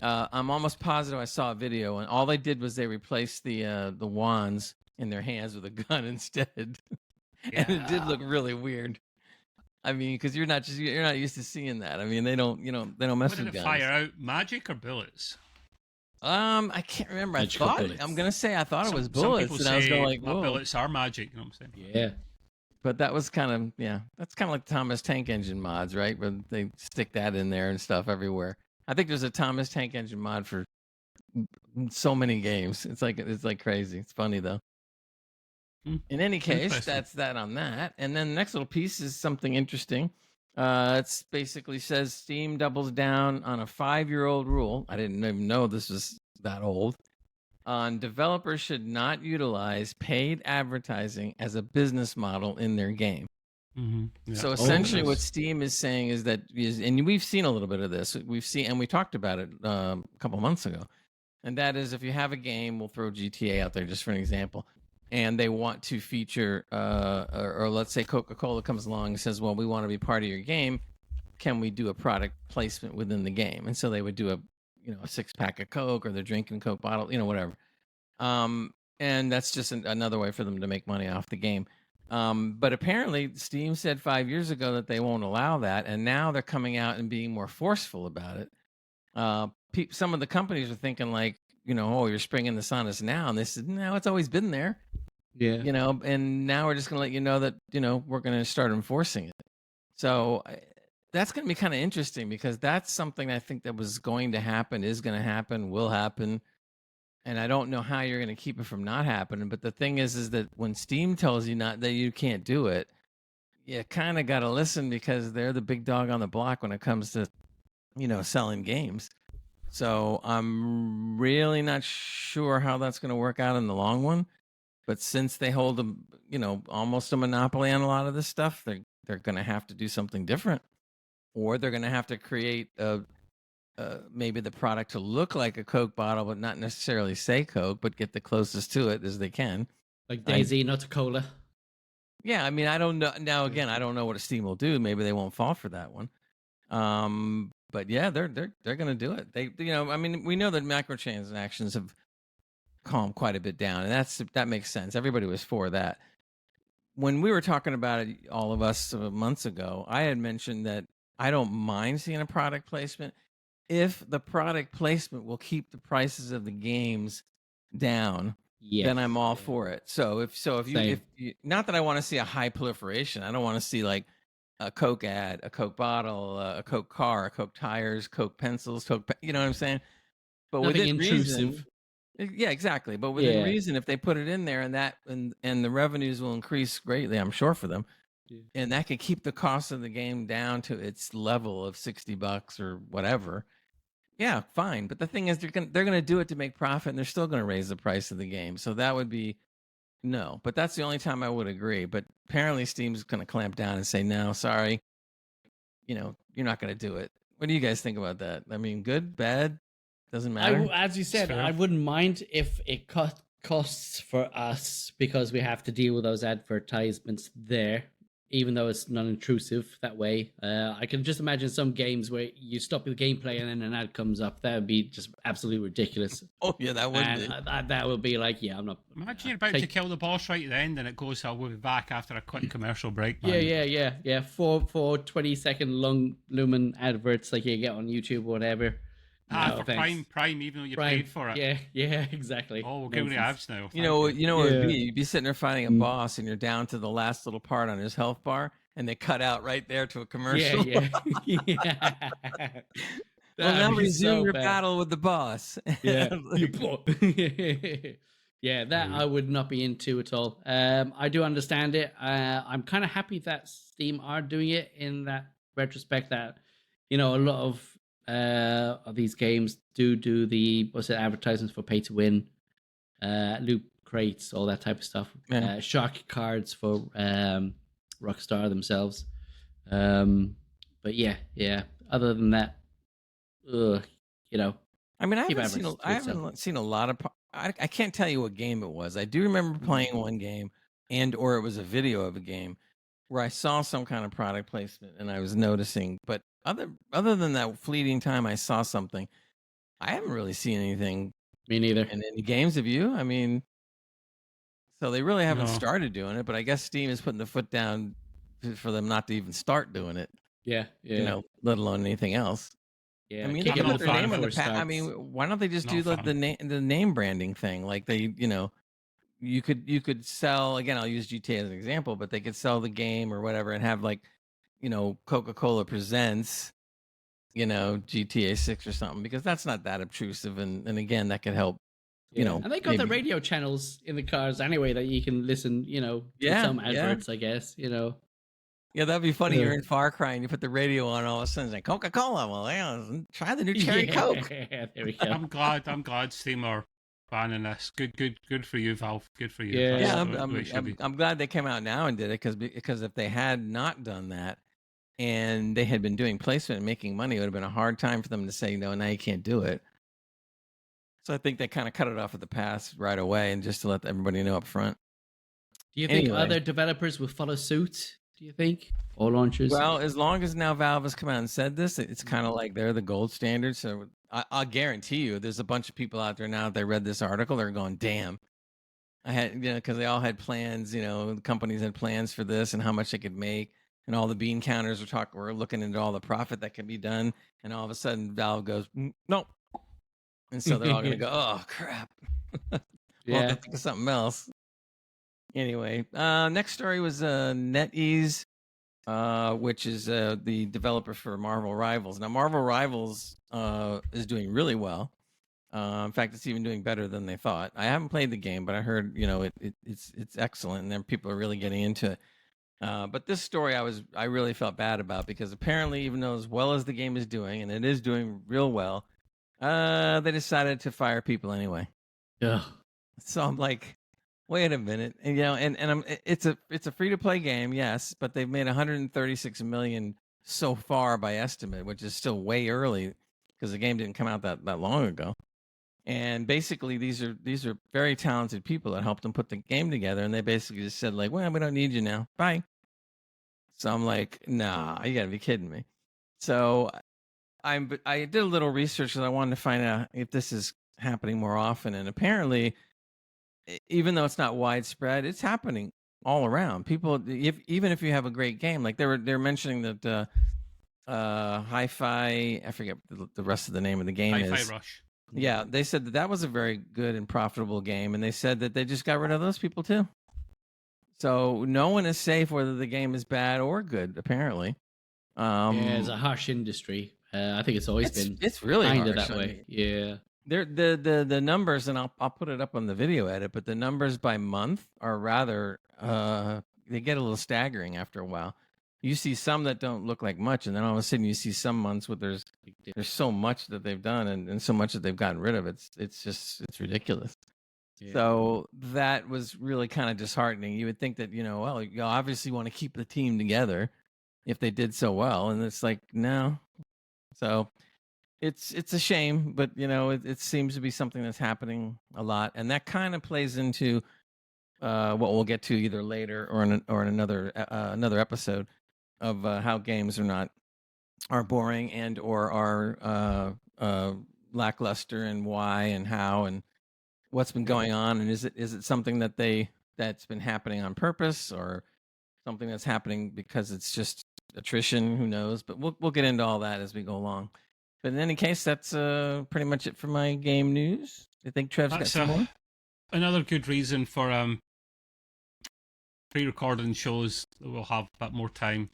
I'm almost positive I saw a video, and all they did was they replaced the wands in their hands with a gun instead, and it did look really weird. I mean, because you're not used to seeing that. I mean, they don't mess What did with it guns. fire out? Magic or bullets? I can't remember. Magical I thought bullets. I'm gonna say I thought it was Some bullets, people and I was say going like, my whoa. bullets are magic. You know what I'm saying? Yeah. But that was kind of that's kind of like Thomas Tank Engine mods, right? Where they stick that in there and stuff everywhere. I think there's a Thomas Tank Engine mod for so many games. It's like crazy. It's funny though. In any case, Interesting. that's that on that. And then the next little piece is something interesting. It's basically says Steam doubles down on a 5-year-old rule. I didn't even know this was that old. On developers should not utilize paid advertising as a business model in their game. Mm-hmm. Yeah. So essentially, what nice. Steam is saying is that and we've seen a little bit of this. We've seen, and we talked about it a couple months ago. And that is, if you have a game, we'll throw GTA out there just for an example, and they want to feature, or let's say Coca-Cola comes along and says, "Well, we want to be part of your game. Can we do a product placement within the game?" And so they would do a 6-pack of Coke, or they're drinking Coke bottle, whatever. And that's just another way for them to make money off the game. But apparently Steam said 5 years ago that they won't allow that, and now they're coming out and being more forceful about it. Some of the companies are thinking like, oh, you're springing this on us now, and they said, no, it's always been there. Yeah. And now we're just going to let you know that we're going to start enforcing it. So that's going to be kind of interesting, because that's something I think that was going to happen, is going to happen, will happen. And I don't know how you're going to keep it from not happening. But the thing is that when Steam tells you not that you can't do it, you kind of got to listen, because they're the big dog on the block when it comes to, selling games. So I'm really not sure how that's going to work out in the long run. But since they hold almost a monopoly on a lot of this stuff, they're going to have to do something different, or they're going to have to create maybe the product to look like a Coke bottle, but not necessarily say Coke, but get the closest to it as they can. Like Daisy, not a cola. Yeah, I mean, I don't know. Now again, I don't know what a Steam will do. Maybe they won't fall for that one. But yeah, they're going to do it. They, I mean, we know that microtransactions have calmed quite a bit down, and that makes sense. Everybody was for that. When we were talking about it, all of us months ago, I had mentioned that I don't mind seeing a product placement if the product placement will keep the prices of the games down. Yes. Then I'm all for it. So if you, not that I want to see a high proliferation. I don't want to see like a Coke ad, a Coke bottle, a Coke car, a Coke tires, Coke pencils, you know what I'm saying? But Nothing within intrusive. reason, yeah, exactly. But within reason, if they put it in there, and the revenues will increase greatly, I'm sure, for them, and that could keep the cost of the game down to its level of $60 or whatever. Yeah, fine. But the thing is, they're gonna do it to make profit, and they're still gonna raise the price of the game. So that would be no. But that's the only time I would agree. But apparently, Steam's gonna clamp down and say, no, sorry, you're not gonna do it. What do you guys think about that? I mean, good, bad, doesn't matter. As you said, I wouldn't mind if it costs for us because we have to deal with those advertisements there, even though it's non-intrusive that way. I can just imagine some games where you stop the gameplay and then an ad comes up. That would be just absolutely ridiculous. Oh yeah, that would be. That would be like, yeah, I'm not. Imagine you're about to kill the boss right at the end, and it goes, "I'll be back after a quick commercial break." Man. Yeah. Four 20-second long lumen adverts like you get on YouTube or whatever. For Prime, even though you paid for it. Yeah, exactly. Oh, we'll give me ads now. You know what it'd be? You'd be sitting there fighting a boss, and you're down to the last little part on his health bar, and they cut out right there to a commercial. Yeah. Well, now resume your battle with the boss. Yeah. Yeah, that I would not be into at all. I do understand it. I'm kind of happy that Steam are doing it in that retrospect that, a lot of these games do the advertisements for pay to win, loot crates, all that type of stuff. Shark cards for Rockstar themselves. But yeah. Other than that, I mean, I haven't seen a lot of. I can't tell you what game it was. I do remember playing one game, or it was a video of a game where I saw some kind of product placement, and I was noticing. But other than that fleeting time, I saw something. I haven't really seen anything. Me neither. In any games, have you? I mean, so they really haven't started doing it. But I guess Steam is putting the foot down for them not to even start doing it. Yeah. Let alone anything else. Yeah, I mean, they put their name on the I mean, why don't they just do the name branding thing? Like they, you could sell, again, I'll use GTA as an example, but they could sell the game or whatever and have like, Coca-Cola presents, GTA 6 or something, because that's not that obtrusive, and again, that could help. And they got the radio channels in the cars anyway that you can listen, to some adverts, I guess, Yeah, that'd be funny. You're in Far Cry and you put the radio on, all of a sudden it's like Coca-Cola. Well, try the new cherry Coke. There we go. I'm glad Steam are banning this. Good for you, Valve. Good for you. Yeah, I'm glad they came out now and did it, because if they had not done that and they had been doing placement and making money, it would have been a hard time for them to say, no, now you can't do it. So I think they kind of cut it off at the pass right away, and just to let everybody know up front. Do you think other developers will follow suit? Do you think? All launchers? Well, as long as now Valve has come out and said this, it's kind of like they're the gold standard. So I'll guarantee you there's a bunch of people out there now, if they read this article, they're going, damn. I had, because they all had plans, the companies had plans for this and how much they could make. And all the bean counters were looking into all the profit that can be done. And all of a sudden Valve goes, nope. And so they're all going to go, oh, crap. We'll have to think of something else. Anyway, next story was NetEase, which is the developer for Marvel Rivals. Now, Marvel Rivals is doing really well. In fact, it's even doing better than they thought. I haven't played the game, but I heard it's excellent, and then people are really getting into it. But this story I really felt bad about, because apparently, even though as well as the game is doing, and it is doing real well, they decided to fire people anyway. Yeah. So I'm like, wait a minute, and it's a free to play game, yes, but they've made 136 million so far by estimate, which is still way early because the game didn't come out that long ago. And basically, these are very talented people that helped them put the game together, and they basically just said like, well, we don't need you now, bye. So I'm like, nah, you gotta be kidding me. So I did a little research because I wanted to find out if this is happening more often, and apparently, even though it's not widespread, it's happening all around. People, even if you have a great game, like they're mentioning that Hi-Fi, I forget the rest of the name of the game Hi-Fi is. Rush. Yeah, they said that was a very good and profitable game, and they said that they just got rid of those people too. So no one is safe whether the game is bad or good, apparently. It's a harsh industry. I think it's always been. It's really kind harsh, of that way. Yeah. The numbers, and I'll put it up on the video edit, but the numbers by month are rather they get a little staggering after a while. You see some that don't look like much, and then all of a sudden you see some months where there's so much that they've done and so much that they've gotten rid of. It's ridiculous. Yeah. So that was really kind of disheartening. You would think that, well, you obviously want to keep the team together if they did so well, and it's like, no. So it's a shame, but it seems to be something that's happening a lot, and that kind of plays into what we'll get to either later or in another episode of how games are boring and or are lackluster, and why and how and what's been going on, and is it something that's been happening on purpose, or something that's happening because it's just attrition? Who knows? But we'll get into all that as we go along. But in any case, that's pretty much it for my game news. I think Trev's got some more. Another good reason for pre-recording shows that we'll have a bit more time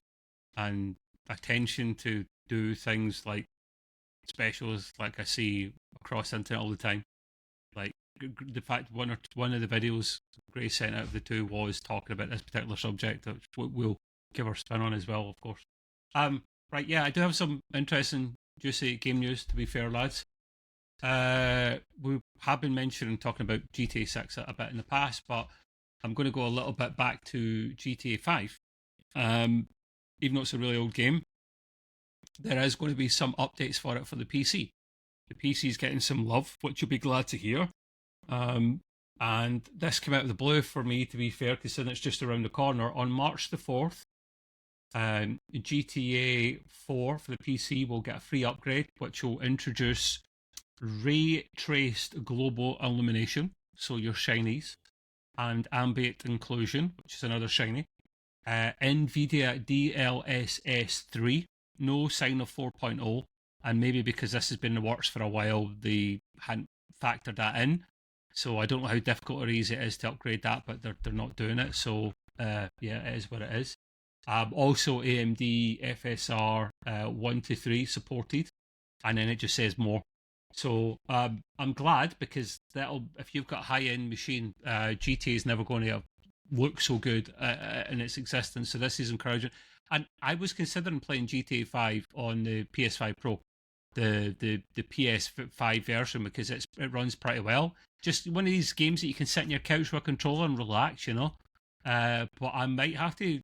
and attention to do things like specials, like I see across the internet all the time. Like the fact one of the videos Gray sent out of the two was talking about this particular subject, which we'll give our spin on as well, of course. Right, yeah, I do have some interesting, juicy game news, to be fair, lads. We have been talking about GTA 6 a bit in the past, but I'm going to go a little bit back to GTA 5. Even though it's a really old game, there is going to be some updates for it for the PC. The PC is getting some love, which you'll be glad to hear. And this came out of the blue for me, to be fair, considering it's just around the corner. On March the 4th, GTA 4 for the PC will get a free upgrade, which will introduce ray-traced global illumination, so your shinies, and ambient inclusion, which is another shiny. Nvidia DLSS 3, no sign of 4.0, and maybe because this has been in the works for a while, they hadn't factored that in. So I don't know how difficult or easy it is to upgrade that, but they're not doing it. So yeah, it is what it is. Also AMD FSR 1 to 3 supported, and then it just says more. So I'm glad, because if you've got a high-end machine, GTA is never going to look so good in its existence. So this is encouraging. And I was considering playing GTA 5 on the PS5 Pro, the PS5 version, because it runs pretty well. Just one of these games that you can sit on your couch with a controller and relax, But I might have to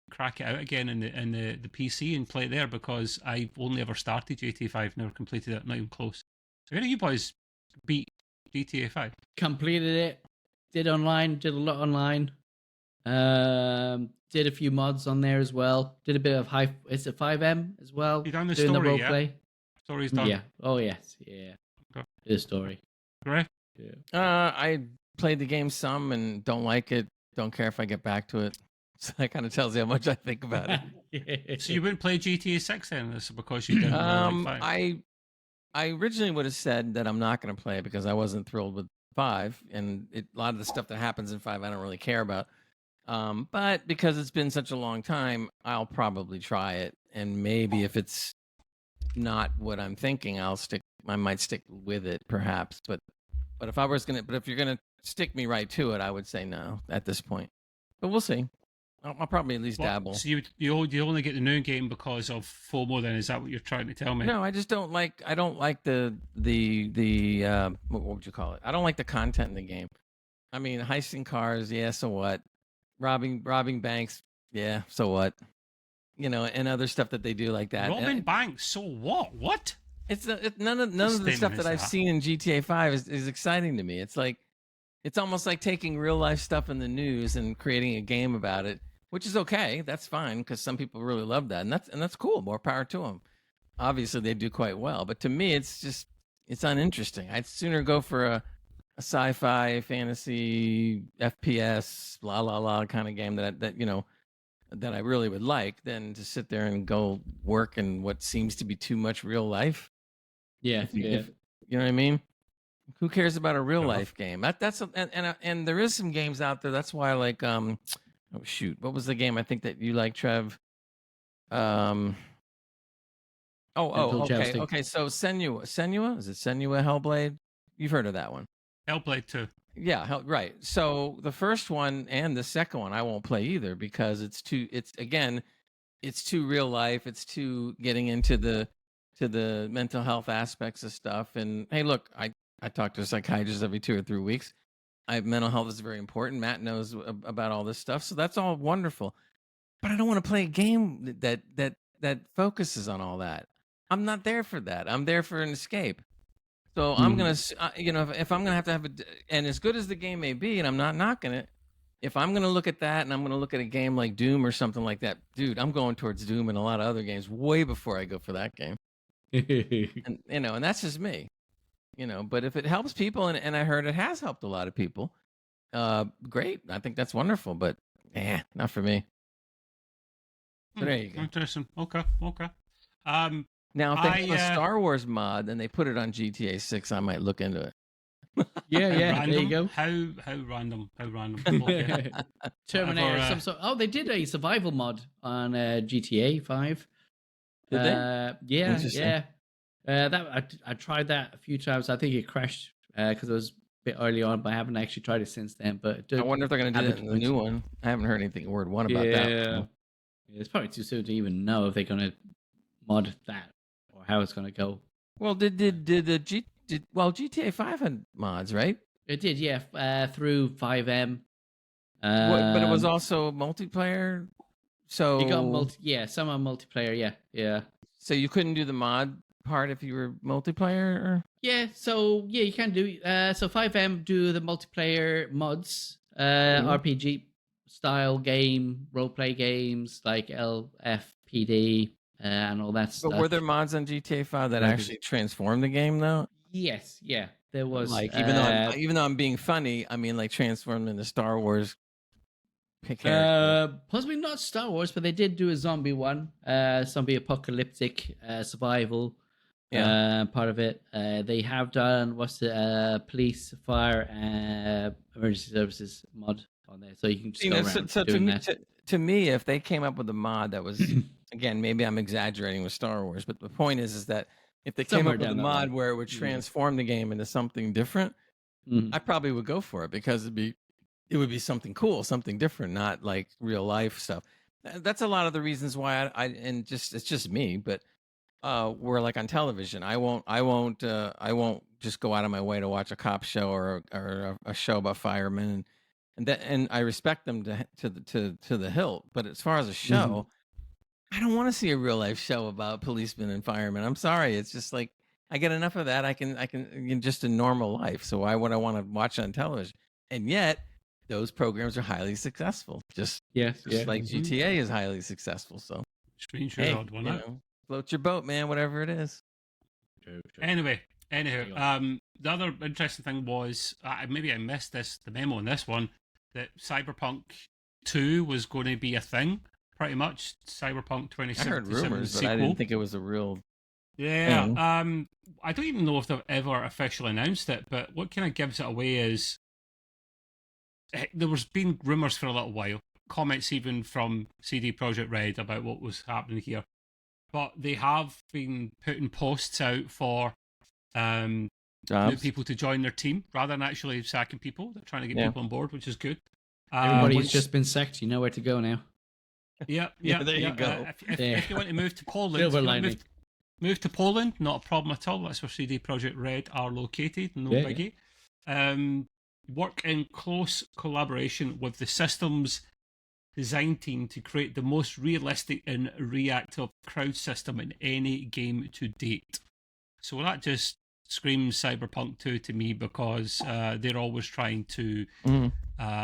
crack it out again in the PC and play it there, because I've only ever started GTA 5, never completed it, not even close. So how do you boys beat GTA 5? Completed it, did a lot online. Did a few mods on there as well. Did a bit of is it 5M as well? You done the doing story, the role yeah? play. Story's done. Yeah. Oh yes. Yeah. Okay. The story. Great. Yeah. I played the game some and don't like it. Don't care if I get back to it. So that kind of tells you how much I think about it. So you wouldn't play GTA 6 then? This is because you didn't really like 5? I originally would have said that I'm not going to play it because I wasn't thrilled with 5, and a lot of the stuff that happens in 5 I don't really care about. But because it's been such a long time, I'll probably try it, and maybe if it's not what I'm thinking, I might stick with it perhaps. But if you're gonna stick me right to it, I would say no at this point. But we'll see. I'll probably at least dabble. So you only get the new game because of FOMO then? Is that what you're trying to tell me? No, I just don't like. I don't like the what would you call it? I don't like the content in the game. I mean, heisting cars, yeah, so what? Robbing banks, yeah, so what? And other stuff that they do like that. Robbing banks, so what? What? None of the stuff that I've seen in GTA 5 is exciting to me. It's almost like taking real life stuff in the news and creating a game about it, which is okay. That's fine, because some people really love that, and that's cool. More power to them. Obviously, they do quite well, but to me, it's uninteresting. I'd sooner go for a sci-fi, fantasy, FPS, la la la kind of game that I really would like, than to sit there and go work in what seems to be too much real life. Yeah, you know what I mean? Who cares about a real life game? And there is some games out there. That's why I like oh shoot, what was the game I think that you like, Trev? Okay. So Senua, is it Senua Hellblade? You've heard of that one? Hellblade 2. Yeah, right. So the first one and the second one I won't play either, because it's too real life. It's too getting into the mental health aspects of stuff. And hey, look, I talk to a psychiatrist every 2 or 3 weeks. Mental health is very important. Matt knows about all this stuff, so that's all wonderful. But I don't want to play a game that focuses on all that. I'm not there for that. I'm there for an escape. So I'm gonna, if I'm gonna have a, and as good as the game may be, and I'm not knocking it, if I'm gonna look at that and I'm gonna look at a game like Doom or something like that, dude, I'm going towards Doom and a lot of other games way before I go for that game. And and that's just me. But if it helps people, and I heard it has helped a lot of people, great. I think that's wonderful. But not for me. So there you go. Interesting. Okay. Now, if they have a Star Wars mod and they put it on GTA 6, I might look into it. Yeah, there you go. How random. Okay. Terminator. They did a survival mod on GTA 5. Did they? Yeah. I tried that a few times. I think it crashed because it was a bit early on, but I haven't actually tried it since then. But I wonder if they're going to do that in the new one. I haven't heard anything word one about that. Yeah, it's probably too soon to even know if they're going to mod that or how it's going to go. Well, GTA 5 had mods, right? It did, yeah, through 5M. But it was also multiplayer. So you got some are multiplayer, yeah. So you couldn't do the mod part if you were multiplayer, or? Yeah, so you can do. So 5M do the multiplayer mods, RPG style game, role play games like LFPD and all that stuff. But were there mods on GTA 5 that actually transformed the game, though? Yes, yeah, there was. Like even though I'm being funny, I mean like transformed into Star Wars. Possibly not Star Wars, but they did do a zombie one, zombie apocalyptic survival. Part of it. They have done police, fire, emergency services mod on there, so you can just go around doing that. To me, if they came up with a mod that was, again, maybe I'm exaggerating with Star Wars, but the point is that if they came up with a mod where it would transform the game into something different, I probably would go for it because it would be something cool, something different, not like real life stuff. That's a lot of the reasons why it's just me, but we're like on television. I won't just go out of my way to watch a cop show or a show about firemen, and I respect them to the hilt. But as far as a show, I don't want to see a real life show about policemen and firemen. I'm sorry, it's just like I get enough of that. I can just in normal life. So why would I want to watch on television? And yet those programs are highly successful. Just like GTA is highly successful. So float your boat, man, whatever it is. Anyhow, the other interesting thing was, maybe I missed the memo on this one, that Cyberpunk 2 was going to be a thing, pretty much. Cyberpunk 2077 I heard rumors, sequel. but I didn't think it was a real thing. I don't even know if they've ever officially announced it, but what kind of gives it away is there was been rumors for a little while, comments even from CD Projekt Red about what was happening here. But they have been putting posts out for new people to join their team rather than actually sacking people. They're trying to get people on board, which is good. Everybody's just been sacked. You know where to go now. Yeah. There you go. If you want to move to Poland, move to Poland, not a problem at all. That's where CD Projekt Red are located. No biggie. Work in close collaboration with the systems design team to create the most realistic and reactive crowd system in any game to date. So that just screams Cyberpunk 2 to me, because they're always trying to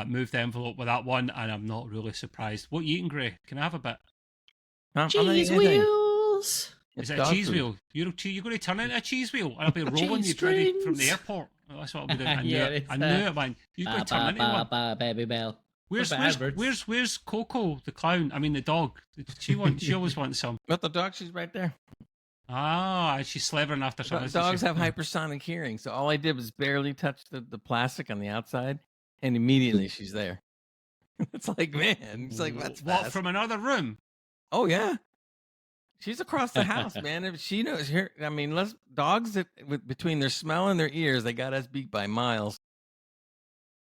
move the envelope with that one, and I'm not really surprised. What you eating, Gray? Can I have a bit? Cheese wheels! Is it a cheese wheel? You're going to turn it into a cheese wheel, and I'll be rolling you ready from the airport. Well, that's what I'll be doing. I knew it, man. You're going to turn into one. Baby Bell. Where's Coco, the clown? I mean, the dog. She always wants some. But the dog, she's right there. Ah, she's slavering after something. Dogs have hypersonic hearing, so all I did was barely touch the plastic on the outside, and immediately she's there. It's like, man, it's like, that's fast. What, from another room? Oh yeah, she's across the house, man. If she knows here, I mean, dogs between their smell and their ears, they got us beat by miles.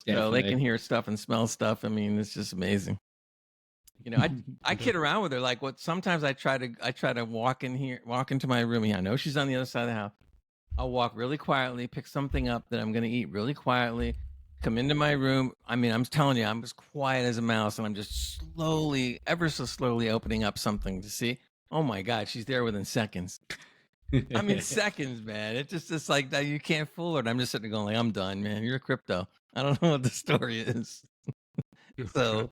So they can hear stuff and smell stuff. I mean, it's just amazing. I kid around with her. Like, sometimes I try to walk into my room. I know she's on the other side of the house. I'll walk really quietly, pick something up that I'm going to eat really quietly, come into my room. I mean, I'm telling you, I'm as quiet as a mouse, and I'm just ever so slowly opening up something to see. Oh my God, she's there within seconds. I mean, seconds, man. It's just like that. You can't fool it. I'm just sitting there going, like, I'm done, man. You're crypto. I don't know what the story is. So,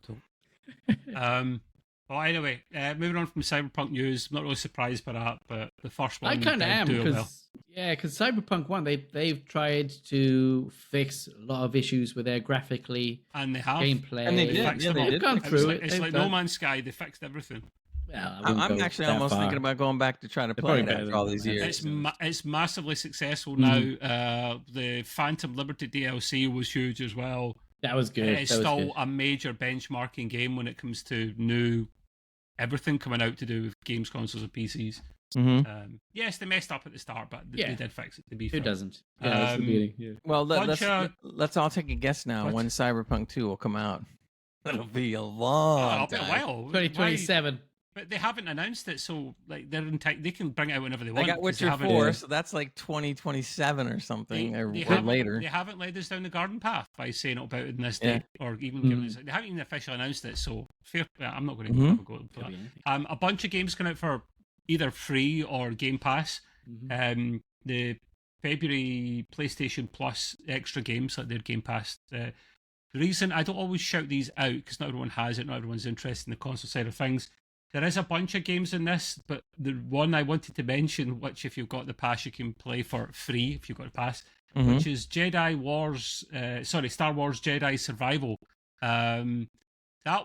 well, anyway, moving on from Cyberpunk news, I'm not really surprised by that, but the first one I kind of am do well. because Cyberpunk 1 they've tried to fix a lot of issues with their graphically and they have gameplay, and they did. fixed Yeah, them they all. did. gone through It's it. like No Man's Sky. They fixed everything. Well, I'm actually almost thinking about going back to try to play it after all these years. It's massively successful Mhm. now. The Phantom Liberty DLC was huge as well. That was good. It's still a major benchmarking game when it comes to new everything coming out to do with games, consoles, and PCs. Mm-hmm. Yes, they messed up at the start, but they did fix it. To be fair, Who doesn't? Yeah, that's the beginning. Yeah. Well, let's all take a guess now when Cyberpunk 2 will come out. It'll be a long time. Well, 2027. But they haven't announced it, so like they can bring it out whenever they They want. got Witcher 4, so that's like 2027 or something, or later. They haven't led us down the garden path by saying about it in this date, or even giving us. They haven't even officially announced it, so fair. I'm not going to have a go for that. A bunch of games coming out for either free or Game Pass. The February PlayStation Plus extra games, like their Game Pass. The reason I don't always shout these out because not everyone has it, not everyone's interested in the console side of things. There is a bunch of games in this, but the one I wanted to mention, which if you've got the pass, you can play for free if you've got the pass, which is Star Wars Jedi Survival.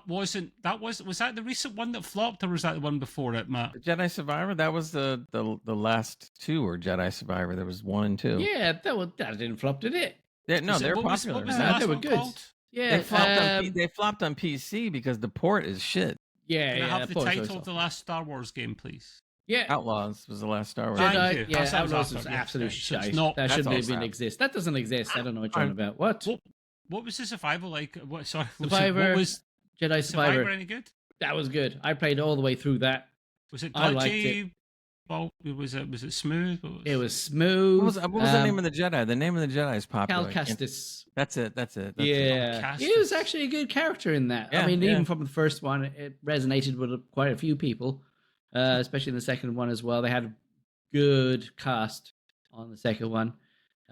Was that the recent one that flopped, or was that the one before it, Matt? Jedi Survivor? That was the last two were Jedi Survivor. There was 1 and 2. Yeah, that didn't flop, did it? They're popular. They were good. Called? Yeah, they flopped on PC because the port is shit. Yeah, Can I have the title of the last Star Wars game, please? Yeah, Outlaws was the last Star Wars. Jedi, yeah, Outlaws was absolute shite. That shouldn't even exist. That doesn't exist. I don't know what you're on about. What was the Survival like? Survivor. What was Jedi Survivor any good? That was good. I played all the way through that. Was it dodgy? I liked it. Well, was it smooth? It was smooth. What was the name of the Jedi? The name of the Jedi is popular. Cal Kestis. That's it. Yeah, he was actually a good character in that. I mean, even from the first one, it resonated with quite a few people, especially in the second one as well. They had a good cast on the second one.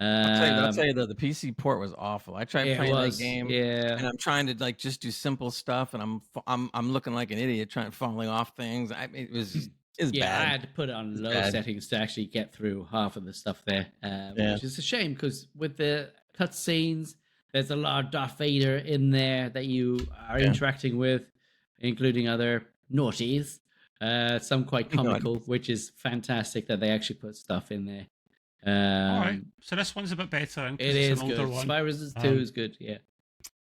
I'll tell you though, the PC port was awful. I tried playing that game, and I'm trying to like just do simple stuff, and I'm looking like an idiot falling off things. It was bad. I had to put it on low settings to actually get through half of the stuff there, which is a shame because with the cutscenes, there's a lot of Darth Vader in there that you are interacting with, including other naughties, some quite comical, which is fantastic that they actually put stuff in there. All right, so this one's a bit better. It is good. Survivors 2 is good. Yeah,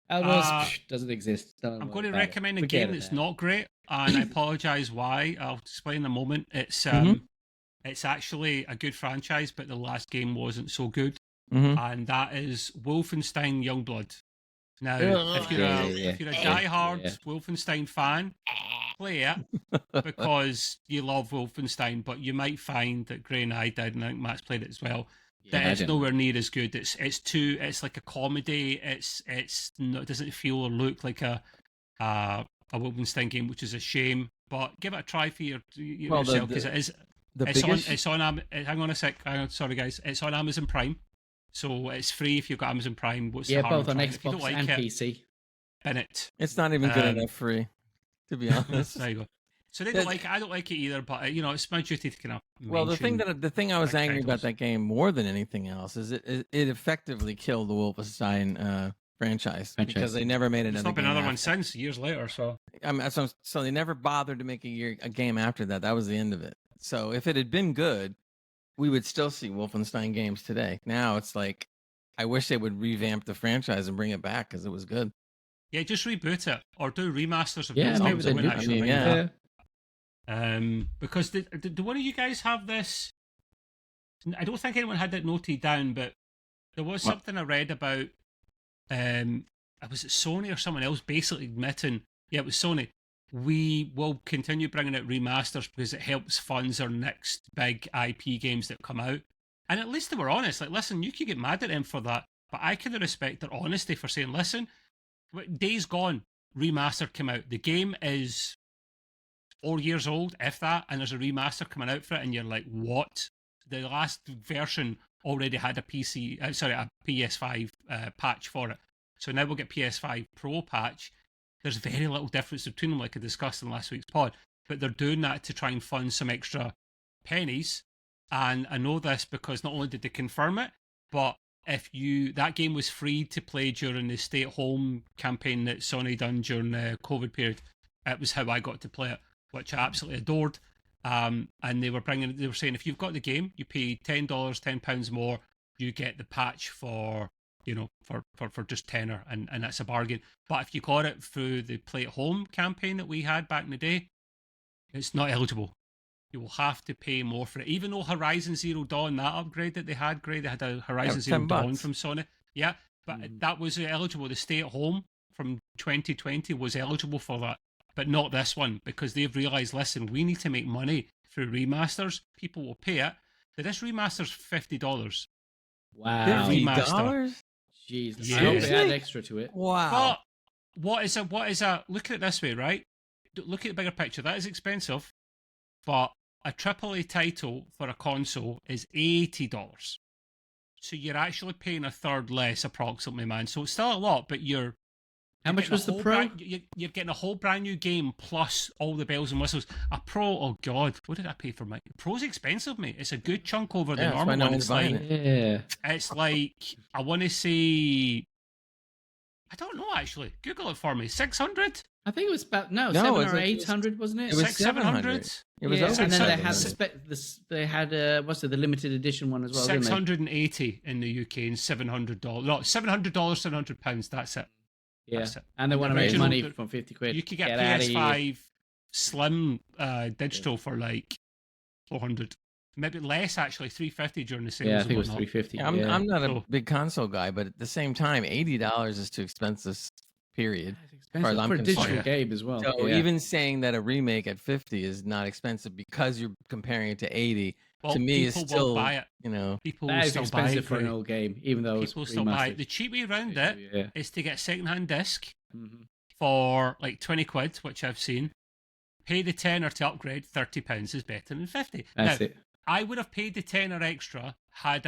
Outlaws doesn't exist. I'm going to recommend a game that's not great, and I apologize why. I'll explain in a moment. It's actually a good franchise, but the last game wasn't so good, and that is Wolfenstein Youngblood. Now, if you're a diehard Wolfenstein fan, play it because you love Wolfenstein, but you might find that Gray and I did, and I think Matt's played it as well, that it's nowhere near as good. It's like a comedy. It doesn't feel or look like a Wolfenstein game, which is a shame. But give it a try for yourself because it is. Hang on a sec. Sorry guys, it's on Amazon Prime, so it's free if you've got Amazon Prime. Both on Xbox and PC. It's not even good enough free, to be honest. There you go. So they don't like it. I don't like it either, but it's my duty to kind of. Well, the thing I was angry about that game more than anything else is it effectively killed the Wolfenstein franchise because they never made another. It's not been another one since years later. So so they never bothered to make a game after that. That was the end of it. So if it had been good, we would still see Wolfenstein games today. Now it's like, I wish they would revamp the franchise and bring it back because it was good. Yeah, just reboot it or do remasters of games. Maybe they wouldn't actually bring it up. Because do one of you guys have this? I don't think anyone had it noted down, but there was something I read about. Was it Sony or someone else basically admitting, it was Sony, we will continue bringing out remasters because it helps fund our next big IP games that come out. And at least they were honest. Like, listen, you could get mad at them for that, but I can respect their honesty for saying, listen, Days Gone remaster came out. The game is 4 years old, if that, and there's a remaster coming out for it, and you're like, what? the last version already had a PS5 patch for it. So now we'll get PS5 Pro patch. There's very little difference between them, like I discussed in last week's pod. But they're doing that to try and fund some extra pennies. And I know this because not only did they confirm it, but that game was free to play during the stay-at-home campaign that Sony done during the COVID period. It was how I got to play it, which I absolutely adored. And they were saying if you've got the game, you pay $10, £10 more, you get the patch for just tenner, and that's a bargain. But if you got it through the Play at Home campaign that we had back in the day, it's not eligible. You will have to pay more for it. Even though Horizon Zero Dawn, that upgrade that they had a Horizon Zero Dawn from Sony. Yeah, but that was eligible. The Stay at Home from 2020 was eligible for that, but not this one, because they've realised, listen, we need to make money through remasters. People will pay it. But this remaster's $50. Wow. $50? Jeez. Yeah. I hope they add extra to it. Wow. But what is a look at it this way, right? Look at the bigger picture. That is expensive, but a AAA title for a console is $80. So you're actually paying a third less, approximately, man. So it's still a lot, but how much was the Pro? You're getting a whole brand new game plus all the bells and whistles. A Pro, oh God, what did I pay for my Pro's expensive, mate. It's a good chunk over the normal one. It's like, I want to say, I don't know actually. Google it for me. 600? I think it was about 700 or 800, wasn't it? It was 700. It was and then they had the limited edition one as well. 680 in the UK and $700. No, $700, £700. That's it. Yeah, that's it. And they want to make money from 50 quid. You could get PS5 Slim digital for like 400. Maybe less actually, 350 during the sales. Yeah, I think it was 350. Yeah, I'm not a big console guy, but at the same time, $80 is too expensive. Period. For a digital game as well. So even saying that a remake at 50 is not expensive because you're comparing it to 80, to me is still buy it. People will still buy it for an old game, even though people still buy it. The cheap way around it is to get a second-hand disc for like 20 quid, which I've seen. Pay the tenner to upgrade. £30 is better than 50. That's it. I would have paid the tenner extra had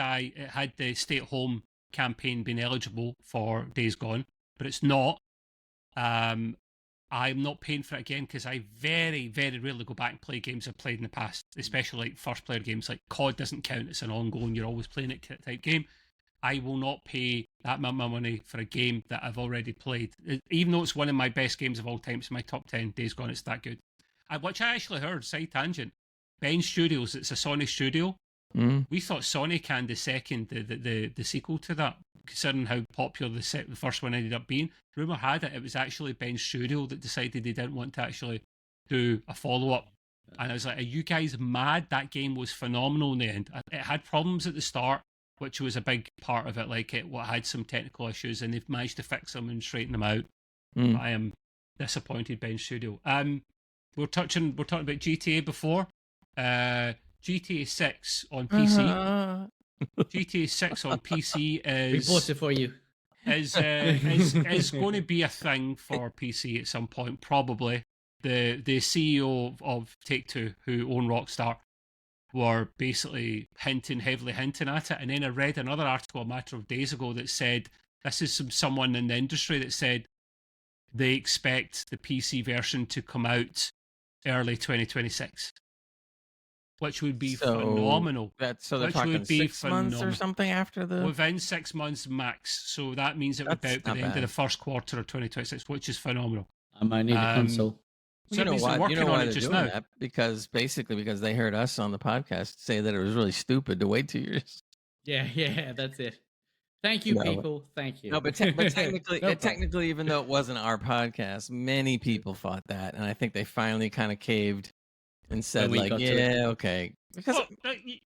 the stay-at-home campaign been eligible for Days Gone, but it's not. I'm not paying for it again because I very, very rarely go back and play games I've played in the past, especially like first-player games. Like COD doesn't count; it's an ongoing, you're always playing it type game. I will not pay that amount of money for a game that I've already played, even though it's one of my best games of all time. It's my top 10. Days Gone, it's that good. Which I actually heard, side tangent, Bench Studios, it's a Sony studio. We thought Sony canned the second, the sequel to that, considering how popular the first one ended up being. Rumour had it was actually Bench Studio that decided they didn't want to actually do a follow-up. And I was like, are you guys mad? That game was phenomenal in the end. It had problems at the start, which was a big part of it. Like it had some technical issues, and they've managed to fix them and straighten them out. But I am disappointed, Bench Studio. We're talking about GTA before. GTA 6 on PC. GTA 6 on PC is... We bought it for you. Is going to be a thing for PC at some point, probably. The CEO of Take-Two, who own Rockstar, were basically heavily hinting at it. And then I read another article a matter of days ago that said, this is someone in the industry that said they expect the PC version to come out early 2026. Which would be phenomenal. They're talking 6 months or something after the... Within 6 months max. So that means it would be out by the end of the first quarter of 2026, which is phenomenal. I might need a console. So you know why they're doing that? Because they heard us on the podcast say that it was really stupid to wait 2 years. Yeah, that's it. Thank you, people. Thank you. No, but technically, even though it wasn't our podcast, many people thought that, and I think they finally kind of caved and said, okay. Because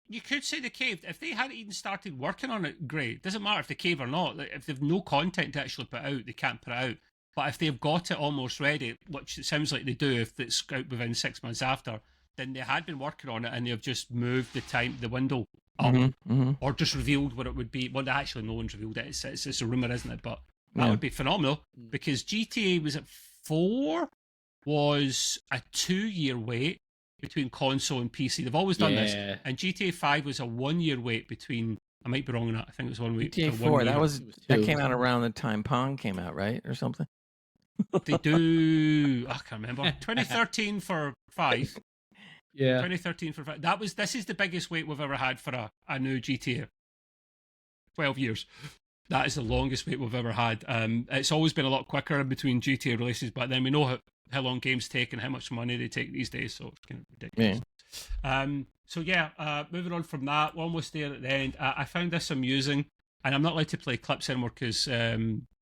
you could say they caved. If they hadn't even started working on it, great. It doesn't matter if they cave or not. Like, if they've no content to actually put out, they can't put it out. But if they've got it almost ready, which it sounds like they do if it's out within 6 months after, then they had been working on it and they've just moved the window up, or just revealed what it would be. Well, actually, no one's revealed it. It's just a rumour, isn't it? But that would be phenomenal, because GTA was at 4, was a 2-year wait. between console and PC. They've always done this. And GTA 5 was a 1 year wait between. I might be wrong on that. I think it was 1 week. GTA 4. That came out around the time Pong came out, right, or something. They do. I can't remember. 2013 for 5. Yeah. 2013 for 5. This is the biggest wait we've ever had for a new GTA. 12 years. That is the longest wait we've ever had. It's always been a lot quicker in between GTA releases, but then we know how long games take and how much money they take these days, so it's kind of ridiculous. Moving on from that, we're almost there at the end. I found this amusing, and I'm not allowed to play clips anymore because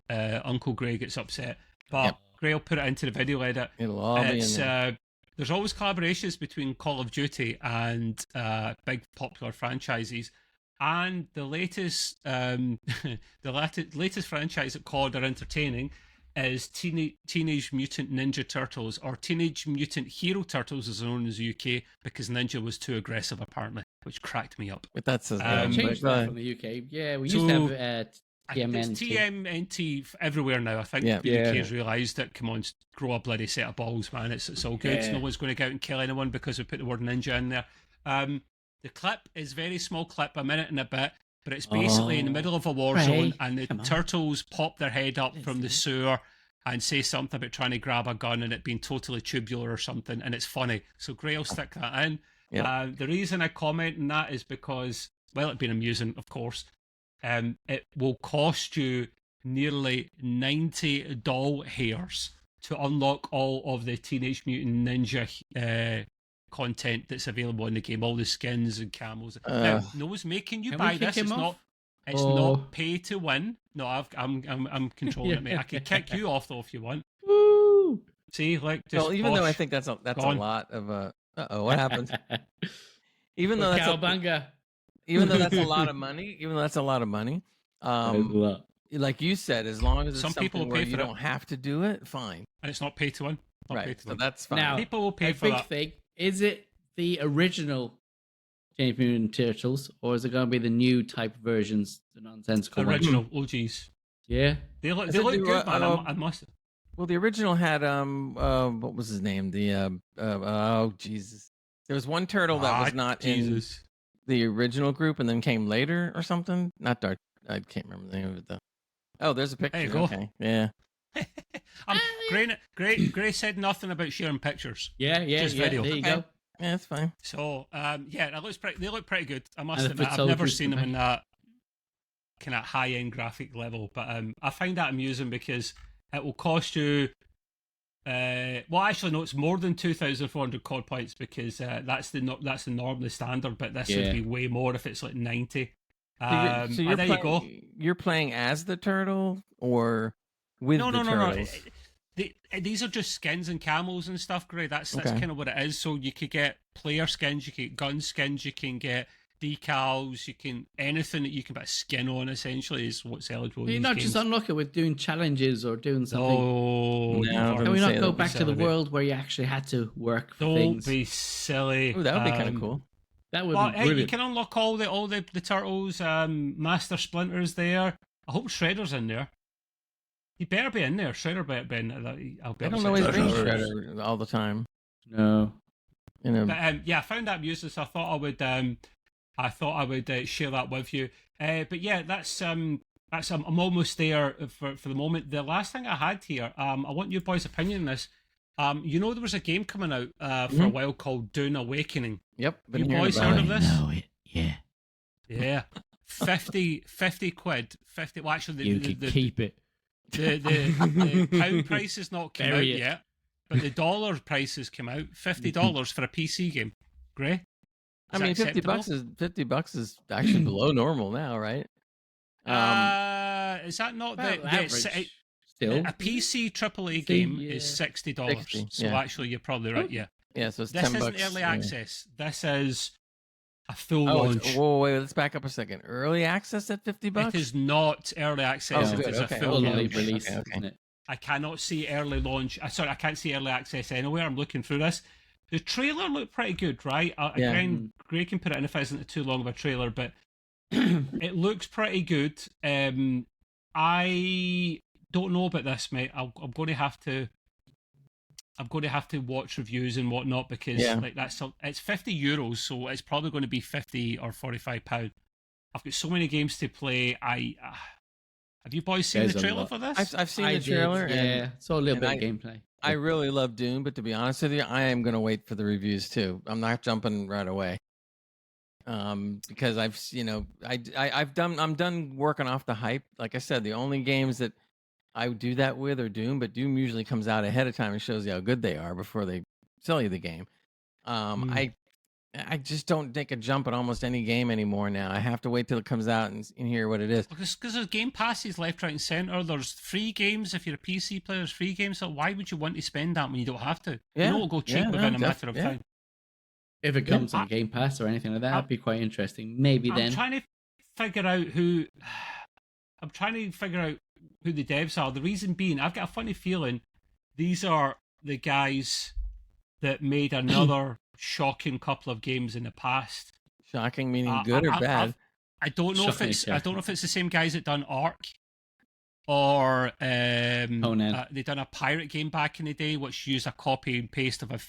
Uncle Gray gets upset, but Gray will put it into the video edit. It'll all be in there. There's always collaborations between Call of Duty and big popular franchises. And the latest, latest franchise that COD are entertaining is Teenage Mutant Ninja Turtles, or Teenage Mutant Hero Turtles, as known as the UK, because Ninja was too aggressive apparently, which cracked me up. But that's changed that from the UK. Yeah, we used to have TMNT. It's TMNT everywhere now. I think the UK's realised that. Come on, grow a bloody set of balls, man. It's all good. No one's going to go out and kill anyone because we put the word ninja in there. The clip is a very small clip, a minute and a bit, but it's basically in the middle of a war zone, and the turtles pop their head up from the sewer and say something about trying to grab a gun and it being totally tubular or something, and it's funny. So Gray will stick that in. The reason I comment on that is because, well, it'd been amusing, of course. It will cost you nearly 90 doll hairs to unlock all of the Teenage Mutant Ninja content that's available in the game, all the skins and camos. Now, no one's making you buy this. It's not pay to win. No, I'm controlling it, mate. I can kick you off though if you want. Woo! See, like, just even though I think that's a lot of what happened? Even though that's a lot of money. Like you said, as long as it's something where you don't have to do it, fine. And it's not pay to win. Right, so that's fine. Now, people will pay for that. Thing, is it the original Teenage Mutant Turtles, or is it going to be the new type versions, the nonsensical original OGs? Yeah, they look good, man. I must. Well, the original had what was his name? Oh Jesus, there was one turtle that was not in the original group and then came later or something. Not Dark. I can't remember the name of it though. Oh, there's a picture. There you go. Okay. Yeah. Gray said nothing about sharing pictures. Just video. There you go. Yeah, that's fine. So, they look pretty good. I must admit, I've never seen them in that kind of high-end graphic level, but I find that amusing because it will cost you. Actually, no, it's more than 2,400 COD points because that's the norm, the standard. But this would be way more if it's like 90. So there you go. You're playing as the turtle or with the turtles? No. These are just skins and camos and stuff, Gray. That's kind of what it is. So you could get player skins, you can get gun skins, you can get decals, you can anything that you can put a skin on. Essentially, is what's eligible. You're not just unlock it with doing challenges or doing something. No, can we not go back to the world where you actually had to work for things? Don't be silly. Ooh, that would be kind of cool. That would be brilliant. You can unlock all the turtles. Master Splinter's there. I hope Shredder's in there. He better be in there. Shredder better be in there. I don't know he's been Shredder all the time. No. But, I found that amusing, so I thought I would share that with you. But yeah, that's I'm almost there for the moment. The last thing I had here, I want your boys' opinion on this. There was a game coming out for a while called Dune Awakening. Yep. You boys heard of this? No, yeah. Yeah. 50 quid. 50. Well, actually, you can keep it. The pound price has not come out yet, but the dollar price has come out. $50 for a PC game. Gray? I mean, $50 is actually below normal now, right? Is that not the average? Still, a PC AAA game is $60. So actually, you're probably right. Yeah. Yeah. So it's this $10. Isn't early access. This is a full launch. Wait, let's back up a second. Early access at $50? It is not early access. It is a full launch. Release, isn't it? I cannot see early launch. Sorry, I can't see early access anywhere. I'm looking through this. The trailer looked pretty good, right? Again, Gray can put it in if it isn't too long of a trailer, but it looks pretty good. I don't know about this, mate. I'm going to have to I'm going to have to watch reviews and whatnot because like it's €50, so it's probably going to be 50 or 45 pound. I've got so many games to play. Have you boys seen the trailer for this? I've seen the trailer. Yeah, saw a little bit of gameplay. I really love Dune, but to be honest with you, I am going to wait for the reviews too. I'm not jumping right away. Because I'm done working off the hype. Like I said, the only games that I would do that with are Doom, but Doom usually comes out ahead of time and shows you how good they are before they sell you the game. I just don't take a jump at almost any game anymore now. I have to wait till it comes out and hear what it is. Because there's game passes left, right, and centre. There's free games if you're a PC player. There's free games. So why would you want to spend that when you don't have to? Yeah. You know it'll go cheap within a matter of time. If it comes on Game Pass or anything like that, that'd be quite interesting. Maybe then. I'm trying to figure out who the devs are. The reason being, I've got a funny feeling these are the guys that made another shocking couple of games in the past. Shocking meaning good or bad? I don't know if it's the same guys that done Ark or Conan. They done a pirate game back in the day, which used a copy and paste of a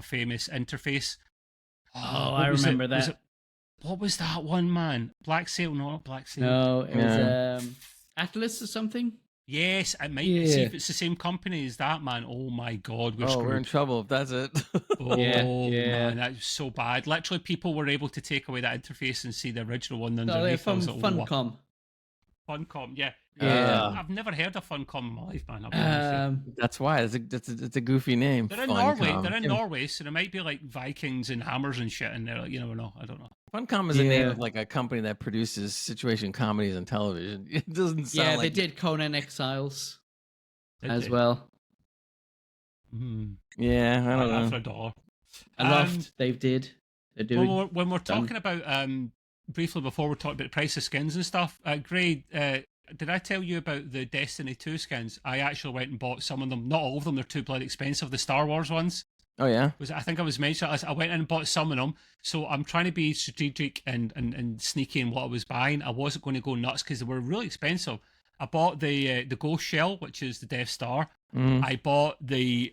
famous interface. I remember that. What was that one, man? Black Sail, not Black Sail. No, it was Atlas or something. Yes, it might be. See if it's the same company as that, man. Oh my God, we're in trouble if that's it. Man, that was so bad. Literally, people were able to take away that interface and see the original one underneath. Funcom. Funcom, yeah. I've never heard of Funcom in my life, man. That's why it's a goofy name. They're in Norway. They're in Norway, so there might be like Vikings and hammers and shit in there. You never know. I don't know. Funcom is a name of like a company that produces situation comedies on television. It doesn't sound like... they did Conan Exiles as well. Yeah, I don't know. For $1. Aloft, they did. They're doing... When we're talking about... briefly before we talk about the price of skins and stuff, Gray, did I tell you about the Destiny 2 skins? I actually went and bought some of them. Not all of them, they're too bloody expensive. The Star Wars ones. Oh, yeah? I think I was mentioning, I went in and bought some of them. So I'm trying to be strategic and sneaky in what I was buying. I wasn't going to go nuts because they were really expensive. I bought the Ghost Shell, which is the Death Star. I bought the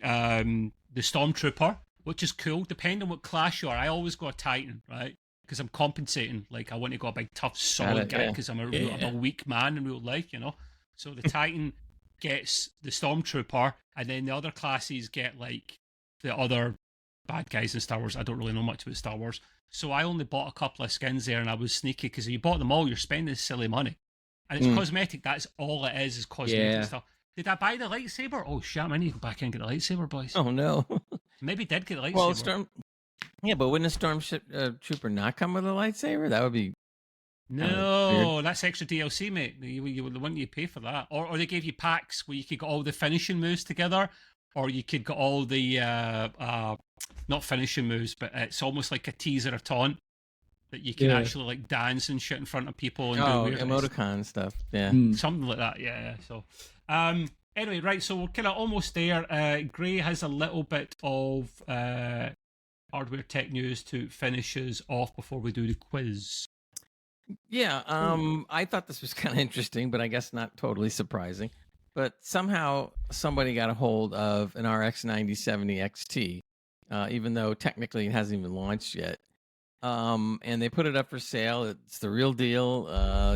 Stormtrooper, which is cool. Depending on what class you are, I always go a Titan, right? Because I'm compensating. Like, I want to go a big, tough, solid guy because I'm a weak man in real life, you know? So the Titan gets the Stormtrooper, and then the other classes get, like, the other bad guys in Star Wars. I don't really know much about Star Wars. So I only bought a couple of skins there, and I was sneaky because if you bought them all, you're spending silly money. And it's cosmetic. That's all it is cosmetic stuff. Did I buy the lightsaber? Oh, shit, I need to go back and get the lightsaber, boys. Oh, no. Maybe did get the lightsaber. Well, yeah, but wouldn't a Trooper not come with a lightsaber? That would be... No, that's extra DLC, mate. You would want you to pay for that. Or they gave you packs where you could get all the finishing moves together, or you could get all the, not finishing moves, but it's almost like a teaser or taunt that you can actually like dance and shit in front of people and do emoticon stuff. Yeah. Something like that, yeah. So, anyway, right, so we're kind of almost there. Gray has a little bit of hardware tech news to finish us off before we do the quiz. Yeah, I thought this was kind of interesting, but I guess not totally surprising. But somehow somebody got a hold of an RX 9070 XT, even though technically it hasn't even launched yet. And they put it up for sale. It's the real deal.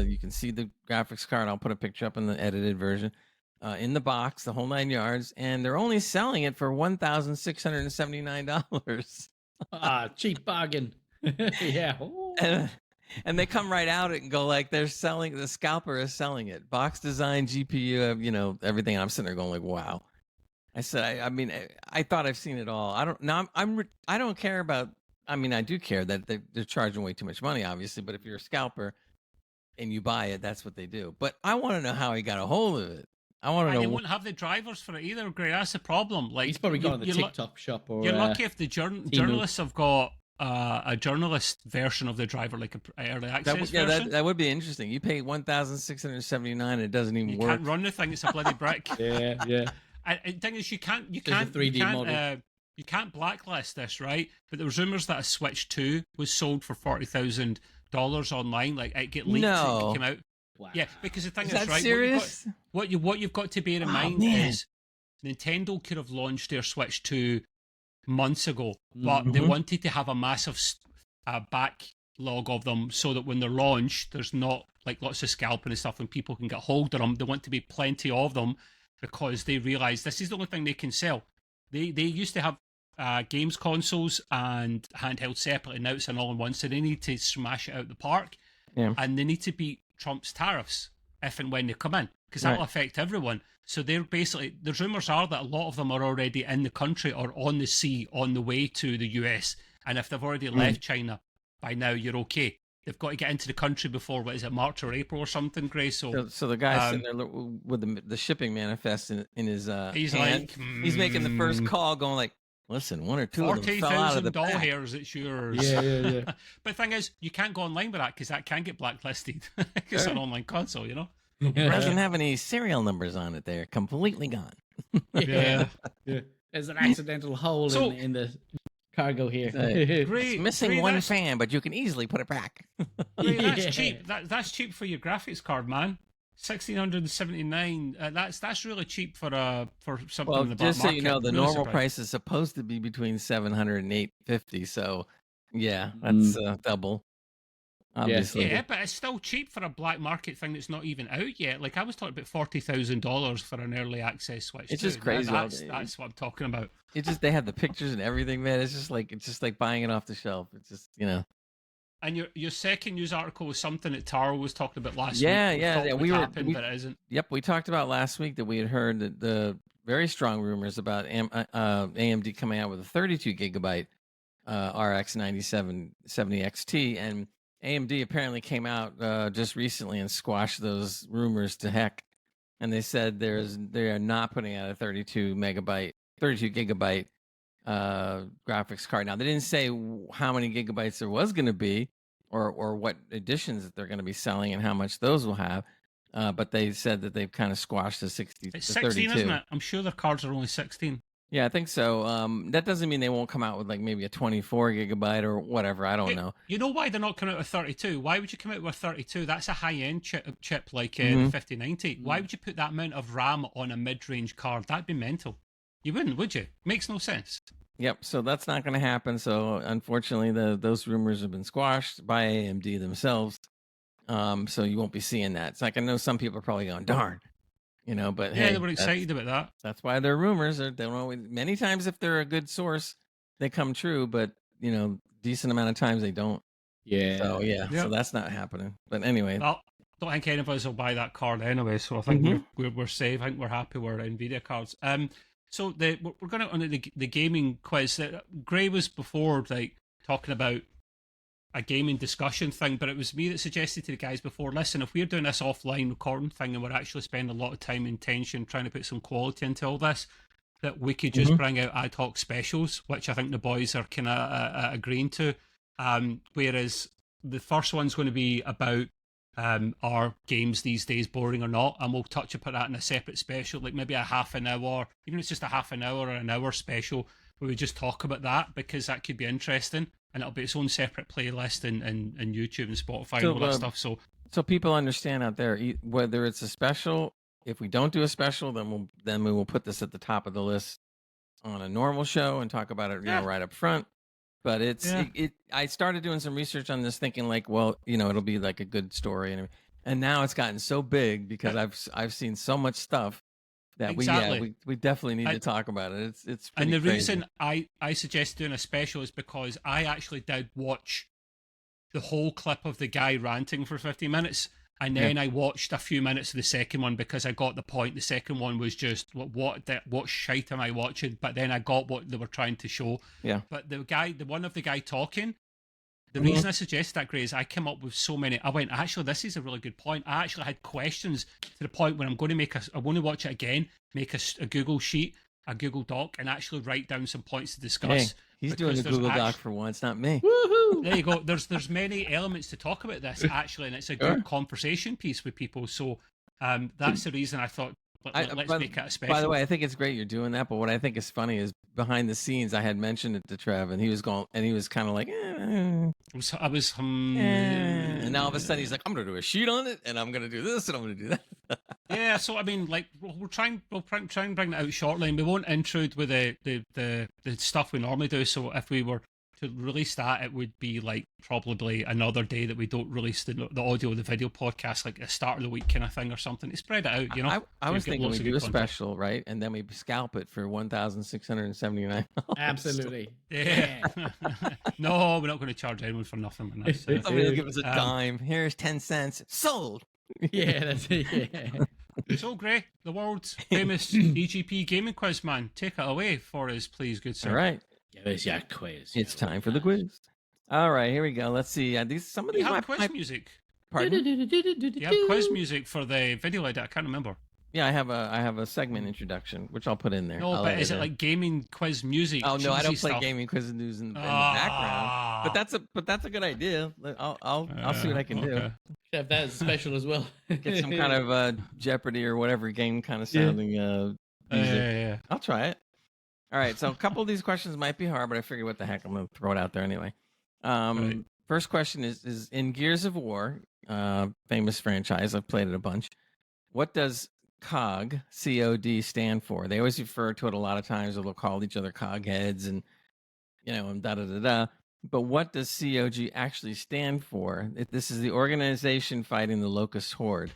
You can see the graphics card. I'll put a picture up in the edited version. In the box, the whole 9 yards. And they're only selling it for $1,679. Cheap bargain. Yeah. And they come right out and go like they're selling, the scalper is selling it. Box design, GPU, everything. I'm sitting there going like, wow. I said, I mean, I thought I've seen it all. I don't care about, I mean, I do care that they're charging way too much money, obviously. But if you're a scalper and you buy it, that's what they do. But I want to know how he got a hold of it. I want to know. They won't have the drivers for it either, Gray. That's the problem. Like, he's probably got the TikTok shop. Or you're lucky if the journalists have got a journalist version of the driver, like a early access version. That would be interesting. You pay $1,679, and it doesn't even work. You can't run the thing; it's a bloody brick. Yeah. And the thing is, you can't 3D model. You can't blacklist this, right? But there was rumors that a Switch 2 was sold for $40,000 online. Like it get leaked, no. It came out. Wow. Yeah, because the thing is that right. Serious? What you've got to bear in mind is Nintendo could have launched their Switch 2 months ago, but they wanted to have a massive backlog of them so that when they're launched, there's not like lots of scalping and stuff and people can get hold of them. They want to be plenty of them because they realise this is the only thing they can sell. They used to have games consoles and handheld separately. Now it's an all-in-one, so they need to smash it out the park. Yeah. And they need to beat Trump's tariffs if and when they come in, because that will affect everyone. So they're basically, the rumours are that a lot of them are already in the country or on the sea on the way to the US. And if they've already left China by now, you're okay. They've got to get into the country before, what is it, March or April or something, Grace? So the guy's sitting there with the shipping manifest in his he's hand. like, He's making the first call, going like, listen, one or two of them fell out of the $40,000 pack. hairs, it's yours. Yeah. But the thing is, you can't go online with that because that can get blacklisted. It's an online console, you know? It doesn't have any serial numbers on it. They're completely gone. Yeah. There's an accidental hole in the cargo here. It's missing one fan, but you can easily put it back. That's cheap. That's cheap for your graphics card, man. 1,679. That's really cheap for something in the black just so market. you know, the Really normal surprised. price is supposed to be between 700 and 850. So, yeah, that's double. Obviously, Yeah, but it's still cheap for a black market thing that's not even out yet. Like I was talking about $40,000 for an early access Switch. It's just crazy. That's what I'm talking about. It's just they have the pictures and everything, man. It's just like buying it off the shelf. It's just And your second news article was something that Taro was talking about last week. Yeah. But it isn't. Yep, we talked about last week that we had heard that the very strong rumors about AMD coming out with a 32 gigabyte RX 9770 XT, and AMD apparently came out just recently and squashed those rumors to heck. And they said they are not putting out a 32 gigabyte graphics card. Now they didn't say how many gigabytes there was going to be, or what editions that they're going to be selling and how much those will have. But they said that they've kind of squashed the 60. It's the 16, 32. isn't it? I'm sure their cards are only 16. Yeah, I think so. That doesning mean they won't come out with like maybe a 24 gigabyte or whatever. I don't know. You know why they're not coming out with 32? Why would you come out with 32? That's a high-end chip like the 5090. Why would you put that amount of RAM on a mid-range card? That'd be mental. You wouldn't, would you? Makes no sense. Yep. So that's not going to happen. So unfortunately, those rumors have been squashed by AMD themselves. So you won't be seeing that. It's like I know some people are probably going, darn. But yeah, hey, they were excited about that. That's why they're rumors. They don't always. Many times, if they're a good source, they come true. But decent amount of times they don't. Yeah. So so that's not happening. But anyway, well, don't think any of us will buy that card anyway. So I think we're safe. I think we're happy with our Nvidia cards. So we're going on the gaming quiz. Gray was before like talking about a gaming discussion thing, but it was me that suggested to the guys before, listen, if we're doing this offline recording thing and we're actually spending a lot of time and attention trying to put some quality into all this, that we could just bring out ad hoc specials, which I think the boys are kind of agreeing to. Whereas the first one's going to be about are games these days boring or not, and we'll touch upon that in a separate special, like maybe a half an hour, even if it's just a half an hour or an hour special, where we just talk about that, because that could be interesting. And it'll be its own separate playlist in YouTube and Spotify and all that stuff. So people understand out there, whether it's a special, if we don't do a special, then we will put this at the top of the list on a normal show and talk about it, right up front. But I started doing some research on this, thinking like, well, it'll be like a good story, and now it's gotten so big because I've seen so much stuff that we definitely need to talk about it. It's pretty and the crazy. reason I suggest doing a special is because I actually did watch the whole clip of the guy ranting for 50 minutes, and then I watched a few minutes of the second one because I got the point. The second one was just what shite am I watching? But then I got what they were trying to show. Yeah. But the one of the guy talking. The reason I suggested that, Gray, is I came up with so many. I went, actually, this is a really good point. I actually had questions to the point where I'm going to I want to watch it again, make a Google sheet, a Google Doc, and actually write down some points to discuss. Hey, he's doing a Google Doc for once, not me. Woohoo! There you go. There's many elements to talk about this, actually, and it's a good conversation piece with people. So that's the reason I thought, let's make it a special. By the way, I think it's great you're doing that, but what I think is funny is behind the scenes, I had mentioned it to Trev, and he was kind of like, eh, I was and now all of a sudden he's like, I'm gonna do a sheet on it, and I'm gonna do this, and I'm gonna do that. yeah. So I mean, like we'll try and bring that out shortly, and we won't intrude with the stuff we normally do. So if we were to release that, it would be like probably another day that we don't release the audio or the video podcast, like a start of the week kind of thing or something to spread it out. You know, I was get thinking lots we of do good a content. special, right? And then we scalp it for $1,679. Absolutely. Yeah. No, we're not going to charge anyone for nothing. Man. That's, Somebody will give us a dime. Here's 10 cents. Sold. Yeah, that's it. Yeah. So, Gray, the world's famous EGP gaming quiz man, take it away for us, please, good sir. All right. Give us your quiz. It's time for the quiz. All right, here we go. Let's see. Some of Do you these have quiz music? Pardon? Do you have quiz music for the video edit? I can't remember. Yeah, I have a segment introduction, which I'll put in there. No, but is it like gaming quiz music? Oh no, I don't play stuff? gaming quiz news in the background. But that's a good idea. I'll see what I can do. Have that as special as well. Get some kind of Jeopardy or whatever game kind of sounding music. Yeah. I'll try it. All right, so a couple of these questions might be hard, but I figure what the heck, I'm going to throw it out there anyway. Right. First question is in Gears of War, famous franchise, I've played it a bunch. What does COD stand for? They always refer to it a lot of times, or they'll call each other COG heads and, and da-da-da-da. But what does COG actually stand for? This is the organization fighting the Locust Horde,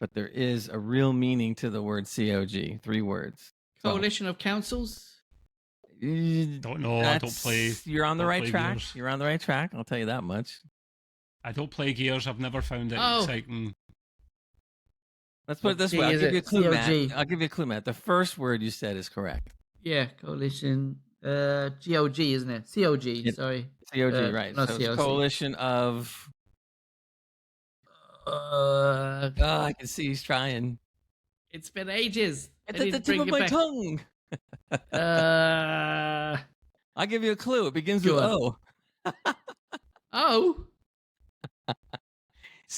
but there is a real meaning to the word COG, 3 words. Coalition of Councils? Don't know. I don't play. You're on the right track. Gears. You're on the right track. I'll tell you that much. I don't play Gears. I've never found it exciting. Let's put it this way. I'll give you a clue, Matt. I'll give you a clue, Matt. The first word you said is correct. Yeah, coalition. GOG, isn't it? COG. Sorry. COG, right? Not So COC. it's coalition of. Uh, I can see he's trying. It's been ages. It's at the tip of my tongue. I'll give you a clue. It begins with O. Oh.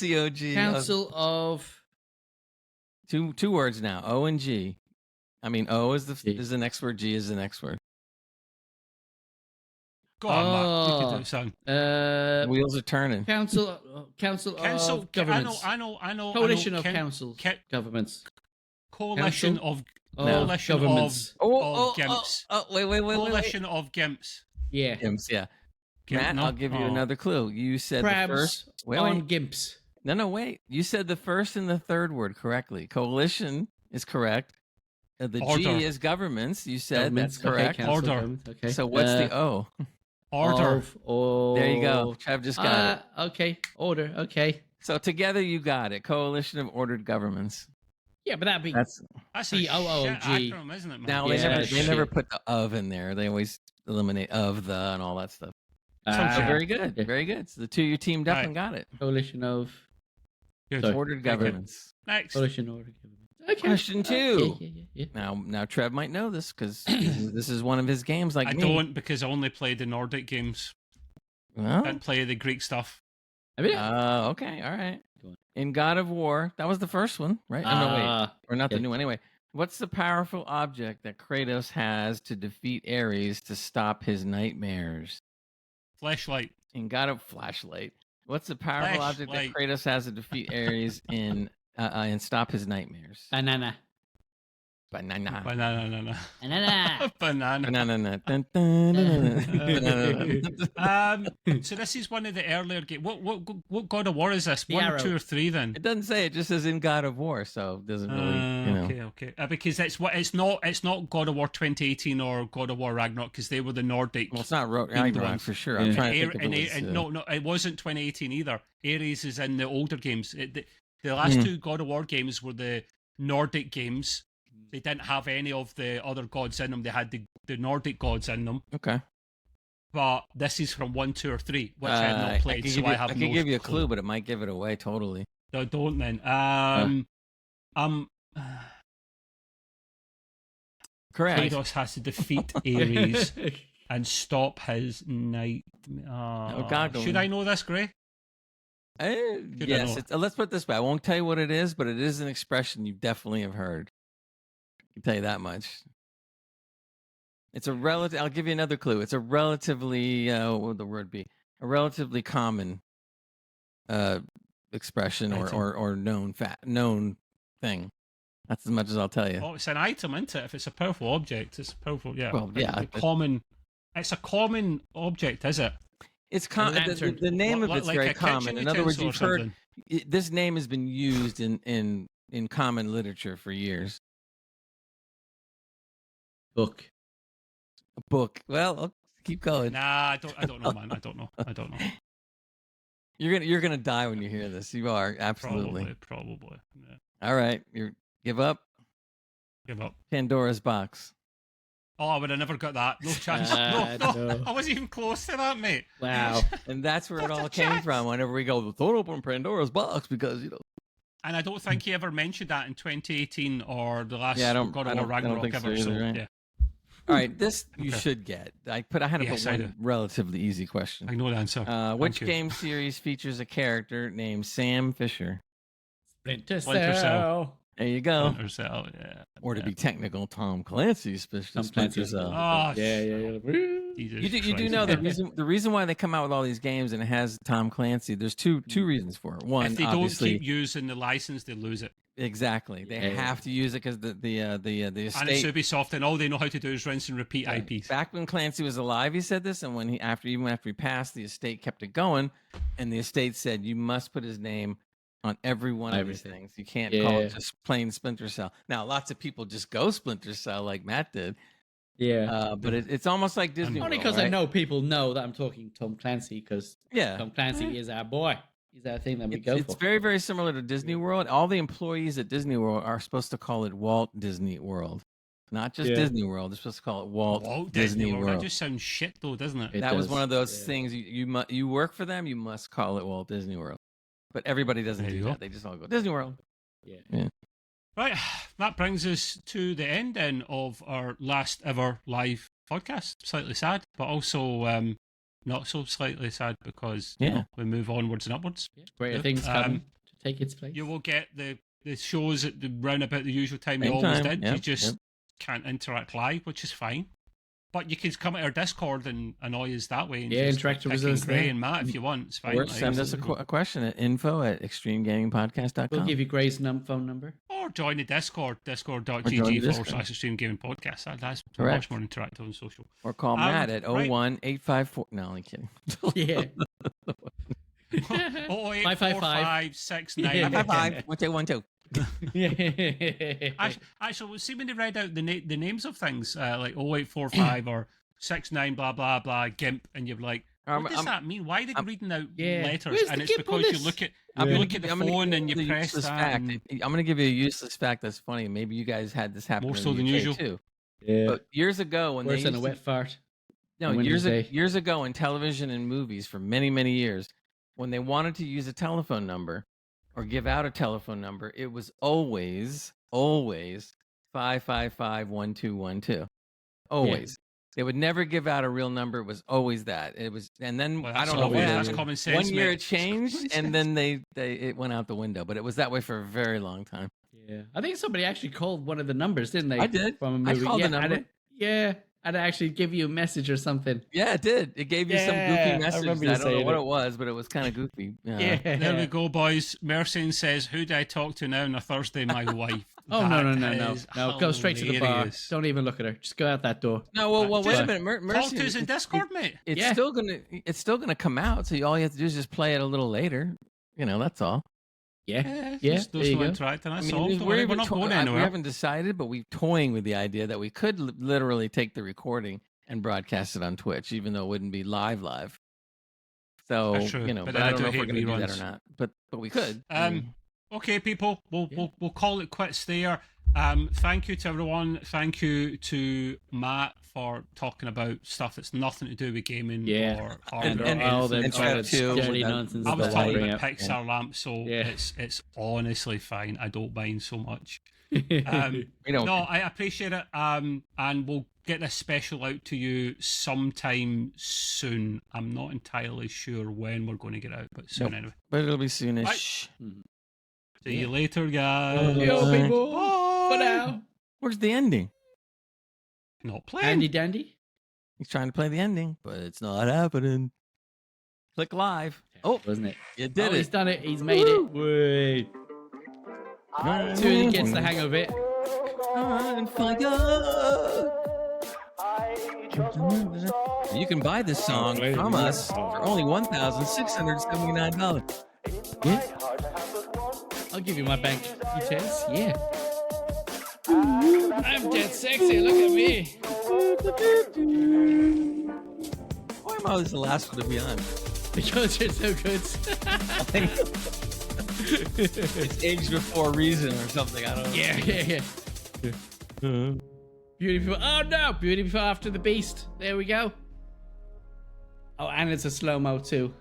COG. Council of. Two words now. O and G. I mean, O is the next word. G is the next word. Go on, Matt. You can do it, son. Wheels are turning. Council of governments. I know. Coalition of councils. Governments. Coalition Council? of Governments. gimps. Wait. Coalition of gimps. Yeah. Gimps, yeah. Gimp, Matt, no? I'll give you another clue. You said Crabs the first. Wait. on gimps. No, wait. You said the first and the third word correctly. Coalition is correct. The Order. G is governments. You said Governments, that's correct. Okay, council, Order. government, okay. So what's the O? Order. There you go. Trev just got it. Okay. Order. Okay. So together you got it. Coalition of Ordered Governments. Yeah, but that'd be That's a COOG. shit acronym, isn't it, man? Now Yeah, they never put the of in there. They always eliminate of the and all that stuff. So very good. Yeah. Very good. So the two you teamed up and got it. Coalition of Good. Sorry. Ordered governments. Next. Coalition Order. Okay. Question 2. Yeah. Now Trev might know this because this is one of his games. Like I me. don't, because I only play the Nordic games. Well, Didn't play the Greek stuff. okay, all right. Go on. In God of War, that was the first one, right? Oh, no, wait, or not the okay. new one. Anyway, what's the powerful object that Kratos has to defeat Ares to stop his nightmares? Flashlight. In God of Flashlight, what's the powerful object that Kratos has to defeat Ares and stop his nightmares? Banana. Banana. Banana. Banana. Banana. Banana. Dun, dun, dun, dun. So this is one of the earlier games. What God of War is this? The 1 Arrow. or 2 or 3 then? It doesn't say. It just says in God of War, so it doesn't really. Okay. Because it's not God of War 2018 or God of War Ragnarok, because they were the Nordic. Well, it's not Ragnarok for sure. I'm trying to think of it. No, it wasn't 2018 either. Ares is in the older games. The last 2 God of War games were the Nordic games. They didn't have any of the other gods in them. They had the Nordic gods in them. Okay. But this is from 1, 2, or 3, which I have not played, so I have I no can give you a clue, but it might give it away totally. No, don't then. Correct. Kratos has to defeat Ares and stop his goggling. Should I know this, Gray? Yes. Let's put it this way. I won't tell you what it is, but it is an expression you definitely have heard. I can tell you that much. It's a relative. I'll give you another clue. It's a relatively, what would the word be? a relatively common expression or known thing. That's as much as I'll tell you. Oh, it's an item, isn't it? If it's a powerful object, it's a powerful. Yeah. Well, yeah. Common. It's a common object, is it? It's the name of it's like very common. In other words, you've heard this name has been used in common literature for years. Book. A book. Well, I'll keep going. Nah, I don't know, man. I don't know. You're gonna die when you hear this. You are absolutely. Probably. Yeah. All right, you give up. Give up. Pandora's box. Oh, I would have never got that. No chance. No. I wasn't even close to that, mate. Wow. And that's where it all came from. Whenever we go, don't open Pandora's box because And I don't think he ever mentioned that in 2018 or the last God of War so Ragnarok ever. either, right? Yeah. All right, this you should get. I had to put one relatively easy question. I know the answer. Which game series features a character named Sam Fisher? Splinter Cell. There you go. Splinter Cell, yeah. Or to be technical, Tom Clancy's Splinter Cell. Oh, yeah. You do know the reason why they come out with all these games and it has Tom Clancy. There's two reasons for it. One, if they don't keep using the license, they lose it. Exactly, they have to use it because the estate. And it's Ubisoft, and all they know how to do is rinse and repeat IPs. Back when Clancy was alive, he said this, and when even after he passed, the estate kept it going, and the estate said you must put his name on every one of these things. You can't call it just plain Splinter Cell. Now, lots of people just go Splinter Cell like Matt did. Yeah. But it's almost like Disney Only because I know people know that I'm talking Tom Clancy because Tom Clancy is our boy. He's our thing that we go for. It's very, very similar to Disney World. All the employees at Disney World are supposed to call it Walt Disney World. Not just Disney World. They're supposed to call it Walt Disney World. That just sounds shit, though, doesn't it? That was one of those things. You work for them, you must call it Walt Disney World. But everybody doesn't do that. They just all go Disney World. Yeah. Right. That brings us to the end then of our last ever live podcast. Slightly sad, but also not so slightly sad because we move onwards and upwards. Yeah. Greater things come to take its place. You will get the shows at round about the usual time you always did. You just can't interact live, which is fine. But you can come at our Discord and annoy us that way. And interact with us Gray and Matt if you want. It's fine. Or send us a question at info@extremegamingpodcast.com. We'll give you Gray's phone number. Or join the Discord, discord.gg/extremegamingpodcast. That's much more interactive and social. Or call Matt at 01854. No, I'm kidding. Yeah. 08555 69 1212. Actually, see when they read out the names of things like 0845 or 69 blah blah blah GIMP, and you're like, what does that mean? Why are they reading out letters? Where's and the it's GIMP because you look at the phone and you press that. I'm going to give you a useless fact that's funny. Maybe you guys had this happen more so than usual too. Yeah. But years ago when worse than a wet fart. No, years ago in television and movies for many, many years, when they wanted to use a telephone number or give out a telephone number, it was always 555-1212. Always. Yeah. They would never give out a real number. It was always that. It was, and then I don't know what that's happened. Common sense. 1 year it changed, and then it went out the window. But it was that way for a very long time. Yeah, I think somebody actually called one of the numbers, didn't they? I did. From a movie. I called the number. And it actually give you a message or something. Yeah, it did. It gave you some goofy message. I don't know what it was, but it was kind of goofy. There we go, boys. Mercian says, who do I talk to now on a Thursday? My wife. Oh, no. Go straight to the bar. Don't even look at her. Just go out that door. No, well, wait a minute. Mercian, talk to us in Discord, mate. It's still gonna come out, so all you have to do is just play it a little later. That's all. Yeah. Just those who interact, and that's all. We're not going anywhere. We haven't decided, but we're toying with the idea that we could literally take the recording and broadcast it on Twitch, even though it wouldn't be live. So that's true. But I don't know if we're going to do that or not. But we could. Okay, people, we'll call it quits there. Thank you to everyone. Thank you to Matt for talking about stuff that's nothing to do with gaming or hardware. And all the dirty nonsense. I was talking about Pixar lamps, so it's honestly fine. I don't mind so much. I appreciate it. And we'll get this special out to you sometime soon. I'm not entirely sure when we're going to get out, but soon anyway. But it'll be soonish. Right. See you later, guys. Yo, people. For now. Where's the ending? Not playing. Handy dandy. He's trying to play the ending, but it's not happening. Click live. Oh, wasn't it? you did it. He's done it. He's made it. Wait. Until he gets the hang of it. You can buy this song from us for only $1,679. Yeah. I'll give you my bank details. Yeah. I'm dead sexy. Look at me. Why am I always the last one to be on? Because you're so good. It's aged before reason or something. I don't know. Yeah. Beauty before. Oh no! Beauty before after the beast. There we go. Oh, and it's a slow mo too.